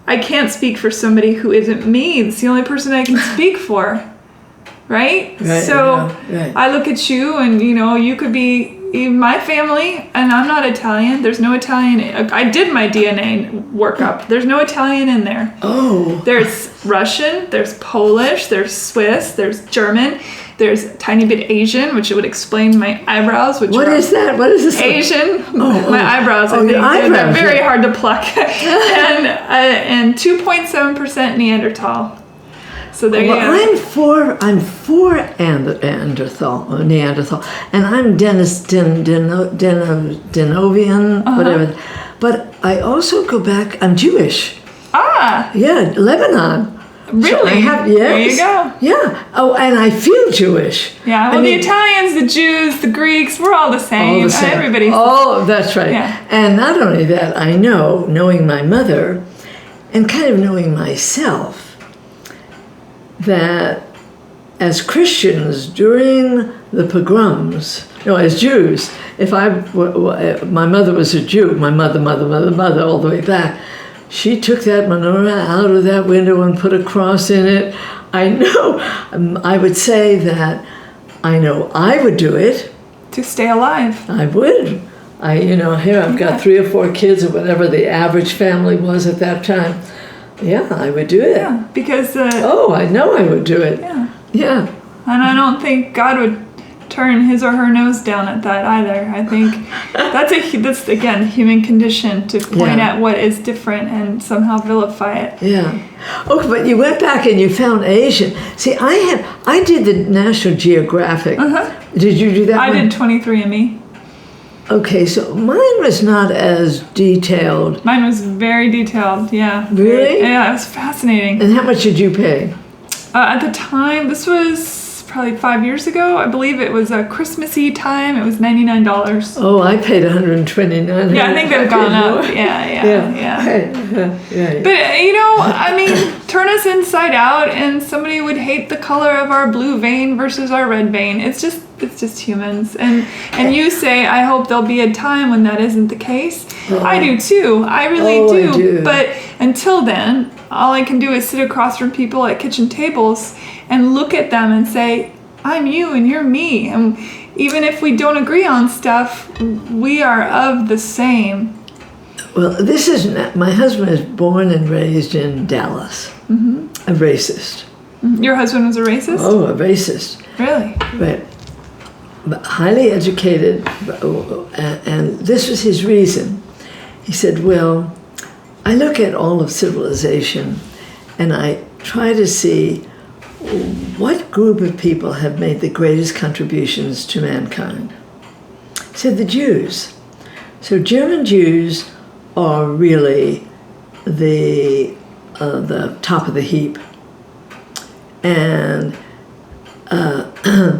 I can't speak for somebody who isn't me. It's the only person I can speak for, right? So I look at you, and you could be my family, and I'm not Italian. There's no Italian. I did my DNA workup. There's no Italian in there. Oh. There's Russian, there's Polish, there's Swiss, there's German, there's a tiny bit Asian, which would explain my eyebrows. What is that? What is this? Asian. My eyebrows. I think they're very hard to pluck. and 2.7% Neanderthal. So there you go. I'm for Neanderthal, and I'm Denovian, whatever. But I also go back. I'm Jewish. Ah. Yeah, Lebanon. Really? So I have, yes. There you go. Yeah. Oh, and I feel Jewish. Yeah. Well, the Italians, the Jews, the Greeks, we're all the same. All the same. Everybody's. Oh, that's right. Yeah. And not only that, I know, knowing my mother and kind of knowing myself, that as Christians during the pogroms, as Jews, my mother was a Jew, my mother, all the way back, she took that menorah out of that window and put a cross in it. I know, I would say that I know I would do it. To stay alive. I would. Here I've got 3 or 4 kids or whatever the average family was at that time. Yeah, I would do it. Yeah, because... I know I would do it. Yeah. Yeah. And I don't think God would turn his or her nose down at that either. I think that's again, human condition to point at what is different and somehow vilify it. Yeah. Okay, but you went back and you found Asian. See, I did the National Geographic. Did you do that I did 23andMe. Okay, so mine was not as detailed. Mine was very detailed, yeah. Really? Yeah, it was fascinating. And how much did you pay? At the time, this was probably 5 years ago. I believe it was a Christmassy time. It was $99. Oh, I paid $129. Yeah, I think they've gone up. Yeah. But turn us inside out, and somebody would hate the color of our blue vein versus our red vein. It's just humans. And you say, I hope there'll be a time when that isn't the case. I do too. I really do. I do. But until then, all I can do is sit across from people at kitchen tables and look at them and say, I'm you and you're me. And even if we don't agree on stuff, we are of the same. Well, my husband is born and raised in Dallas. A racist. Your husband was a racist? Oh, a racist. Really? Right. But highly educated, and this was his reason. He said, well, I look at all of civilization and I try to see what group of people have made the greatest contributions to mankind. He said the Jews. So German Jews are really the top of the heap. And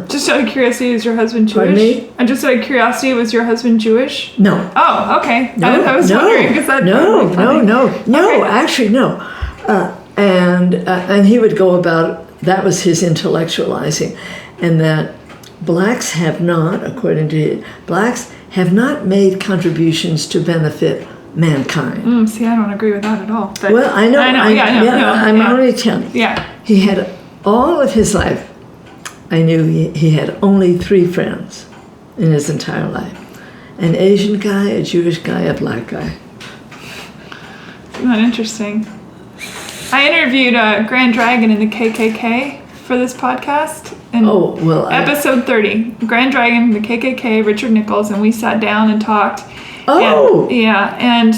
just out of curiosity, is your husband Jewish? Pardon me? And just out of curiosity, was your husband Jewish? No. Oh, okay. No, I was wondering because that no. Okay. Actually, no. And he would go about, that was his intellectualizing, and that blacks have not, according to blacks, have not made contributions to benefit mankind. See, I don't agree with that at all. But well, I know. I'm only telling you. Yeah. He had all of his life. I knew he had only 3 friends in his entire life. An Asian guy, a Jewish guy, a black guy. Isn't that interesting? I interviewed Grand Dragon in the KKK for this podcast. Episode 30. Grand Dragon, the KKK, Richard Nichols, and we sat down and talked. Oh! And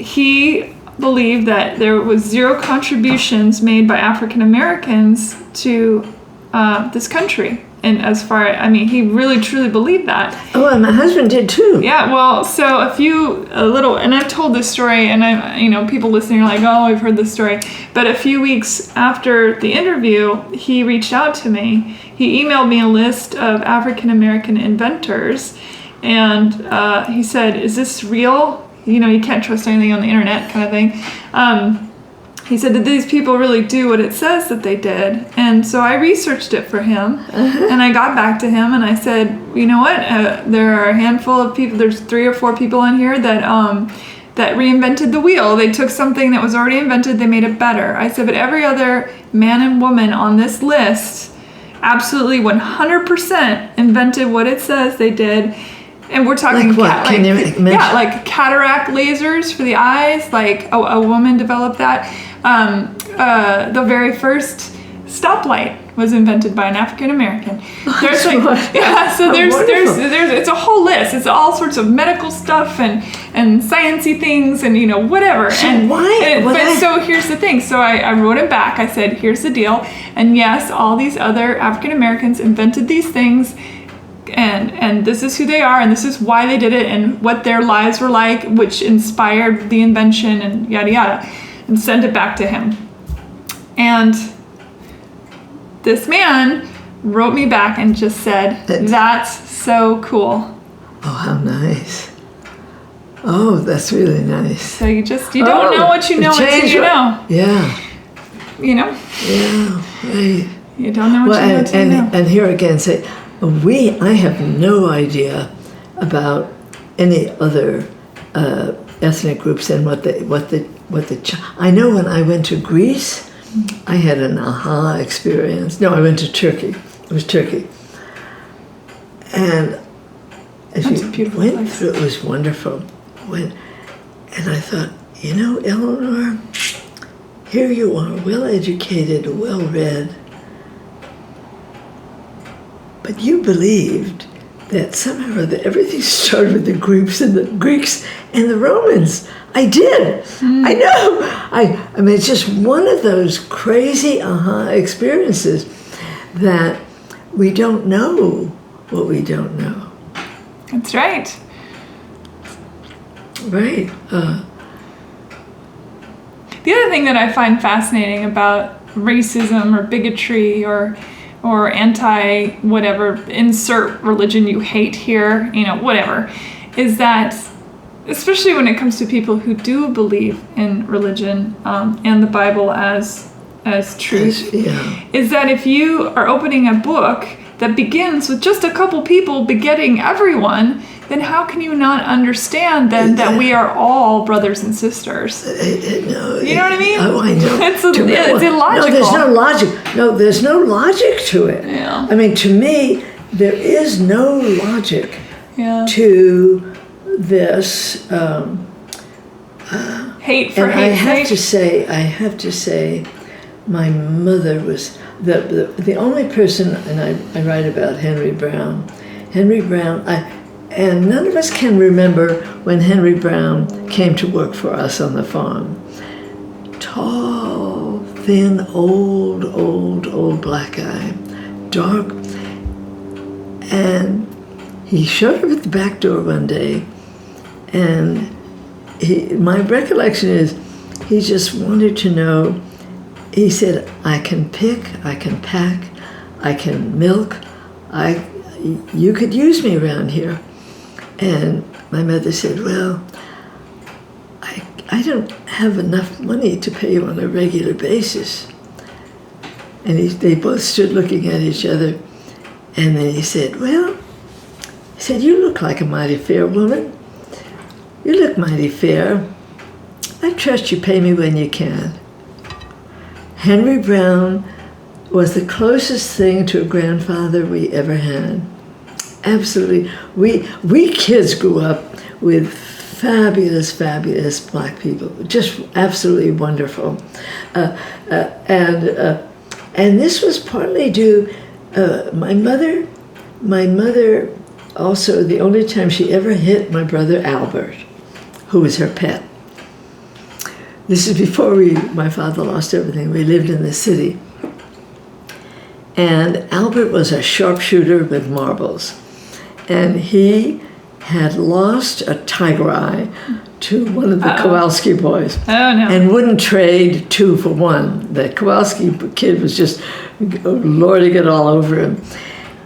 he believed that there was 0 contributions made by African Americans to this country. And he really truly believed that. Oh, and my husband did too. Yeah, well, so and I've told this story, and people listening are like, oh, I've heard this story. But a few weeks after the interview, he reached out to me. He emailed me a list of African American inventors, and he said, is this real? You can't trust anything on the internet kind of thing. He said, did these people really do what it says that they did? And so I researched it for him, and I got back to him, and I said, you know what? There are a handful of people, there's 3 or 4 people on here that reinvented the wheel. They took something that was already invented, they made it better. I said, but every other man and woman on this list absolutely 100% invented what it says they did. And we're talking like what? Like cataract lasers for the eyes. Like a woman developed that. The very first stoplight was invented by an African American. There's it's a whole list. It's all sorts of medical stuff and sciencey things and whatever. So so here's the thing. So I wrote it back. I said, here's the deal. And yes, all these other African Americans invented these things. And this is who they are, and this is why they did it, and what their lives were like, which inspired the invention, and yada yada, and sent it back to him. And this man wrote me back and just said, "That's so cool." Oh, how nice. Oh, that's really nice. So you don't know what you know until you know. Yeah. You know? Yeah, right. You don't know what you know until you know. And here again, say, I have no idea about any other ethnic groups and I know when I went to Greece, I had an aha experience. No, I went to Turkey. It was Turkey. And as you went through, it was wonderful. And I thought, Eleanor, here you are, well-educated, well-read, but you believed that somehow or other everything started with the Greeks and the Romans. I did. I know. I mean, it's just one of those crazy aha experiences that we don't know what we don't know. That's right. Right. The other thing that I find fascinating about racism or bigotry or anti whatever, insert religion you hate here, whatever, is that especially when it comes to people who do believe in religion and the Bible as truth, is that if you are opening a book that begins with just a couple people begetting everyone, then how can you not understand then that we are all brothers and sisters? You know what I mean? Oh, I know. It's illogical. No, there's no logic. No, there's no logic to it. Yeah. I mean, to me, there is no logic to this. Hate for and hate's sake. I have to say, my mother was the only person, and I write about Henry Brown. And none of us can remember when Henry Brown came to work for us on the farm. Tall, thin, old black guy, dark. And he showed up at the back door one day, and my recollection is he just wanted to know. He said, I can pick, I can pack, I can milk, you could use me around here. And my mother said, well, I don't have enough money to pay you on a regular basis. And they both stood looking at each other. And then he said, you look like a mighty fair woman. You look mighty fair. I trust you pay me when you can. Henry Brown was the closest thing to a grandfather we ever had. Absolutely. We kids grew up with fabulous black people, just absolutely wonderful. And this was partly due, my mother also, the only time she ever hit my brother Albert, who was her pet. This is before my father lost everything. We lived in the city. And Albert was a sharpshooter with marbles. And he had lost a tiger eye to one of the Kowalski boys. Oh, no. And wouldn't trade 2 for 1. The Kowalski kid was just lording it all over him.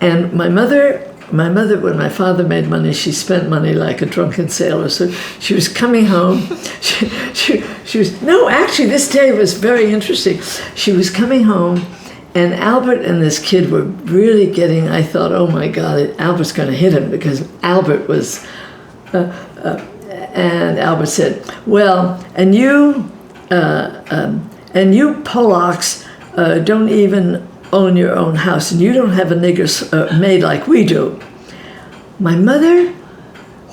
And my mother, when my father made money, she spent money like a drunken sailor. So she was coming home. Actually, this day was very interesting. She was coming home, and Albert and this kid were really getting, I thought, oh my God, Albert's going to hit him, because Albert was, and Albert said, well, and you Polacks don't even own your own house, and you don't have a nigger maid like we do. My mother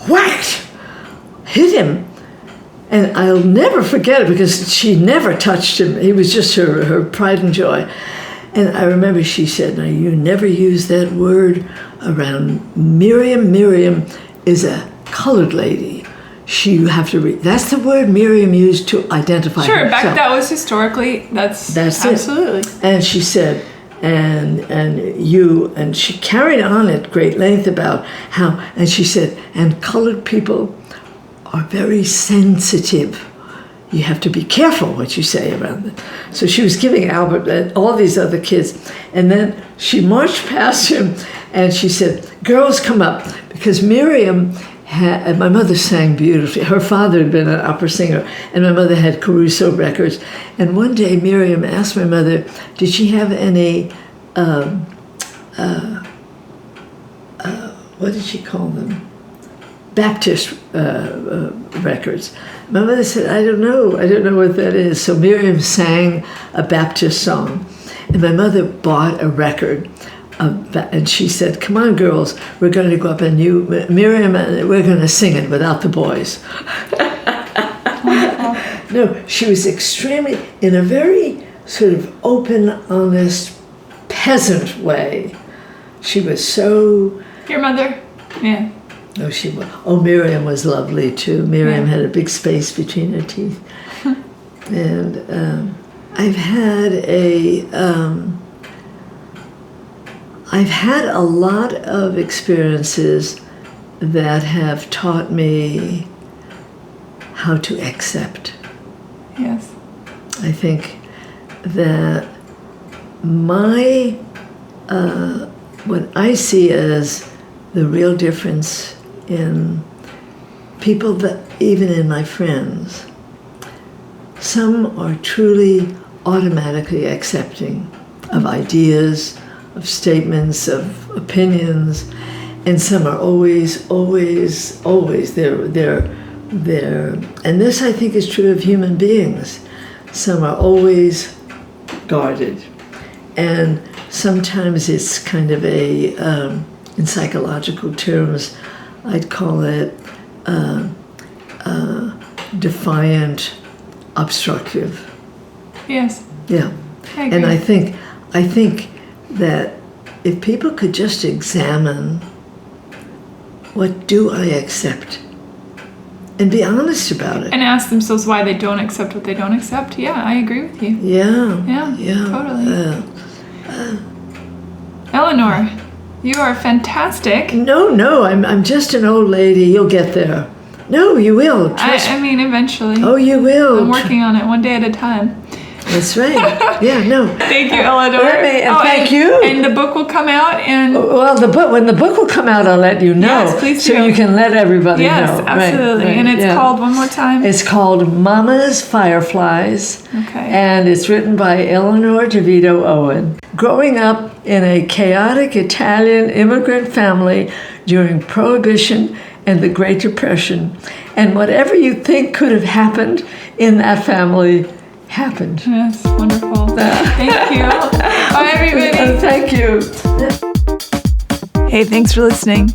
whacked, hit him, and I'll never forget it because she never touched him. He was just her pride and joy. And I remember she said, now you never use that word around Miriam. Miriam is a colored lady. You have to read. That's the word Miriam used to identify herself. Sure, back that was historically, that's absolutely. It. And she said, and she carried on at great length about how, and she said, and colored people are very sensitive. you have to be careful what you say around them. So she was giving Albert and all these other kids. And then she marched past him and she said, girls, come up. Because Miriam had, my mother sang beautifully. Her father had been an opera singer, and my mother had Caruso records. And one day Miriam asked my mother, did she have any, what did she call them? Baptist records. My mother said, I don't know what that is. So Miriam sang a Baptist song, and my mother bought a record and she said, come on, girls, we're going to go up and Miriam, we're going to sing it without the boys. No, she was extremely, in a very sort of open, honest, peasant way. She was so... Your mother? Yeah. Oh, she was. Oh, Miriam was lovely too. Miriam had a big space between her teeth. And I've had a lot of experiences that have taught me how to accept. Yes. I think that what I see as the real difference in people, that even in my friends, some are truly automatically accepting of ideas, of statements, of opinions, and some are always they're and this I think is true of human beings. Some are always guarded, and sometimes it's kind of a in psychological terms, I'd call it defiant, obstructive. Yes. Yeah. I agree. And I think that if people could just examine, what do I accept? And be honest about it. And ask themselves why they don't accept what they don't accept. Yeah, I agree with you. Yeah. Totally. Eleanor, you are fantastic. No, I'm just an old lady. You'll get there. No, you will. I mean, eventually. Oh, you will. I'm working on it one day at a time. That's right. Yeah, no. Thank you, Eleanor. Thank you. And the book will come out in... Well, when the book will come out, I'll let you know. Yes, please do. So you can let everybody know. Yes, absolutely. Right, and it's called, one more time? It's called Mama's Fireflies. Okay. And it's written by Eleanor Owen. Growing up in a chaotic Italian immigrant family during Prohibition and the Great Depression, and whatever you think could have happened in that family happened. Yes, wonderful. Thank you. Bye, everybody. Thank you. Hey, thanks for listening.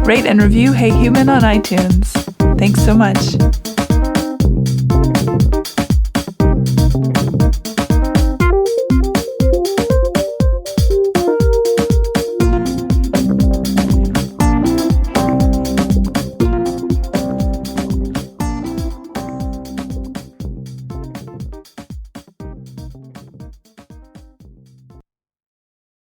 Rate and review Hey Human on iTunes. Thanks so much.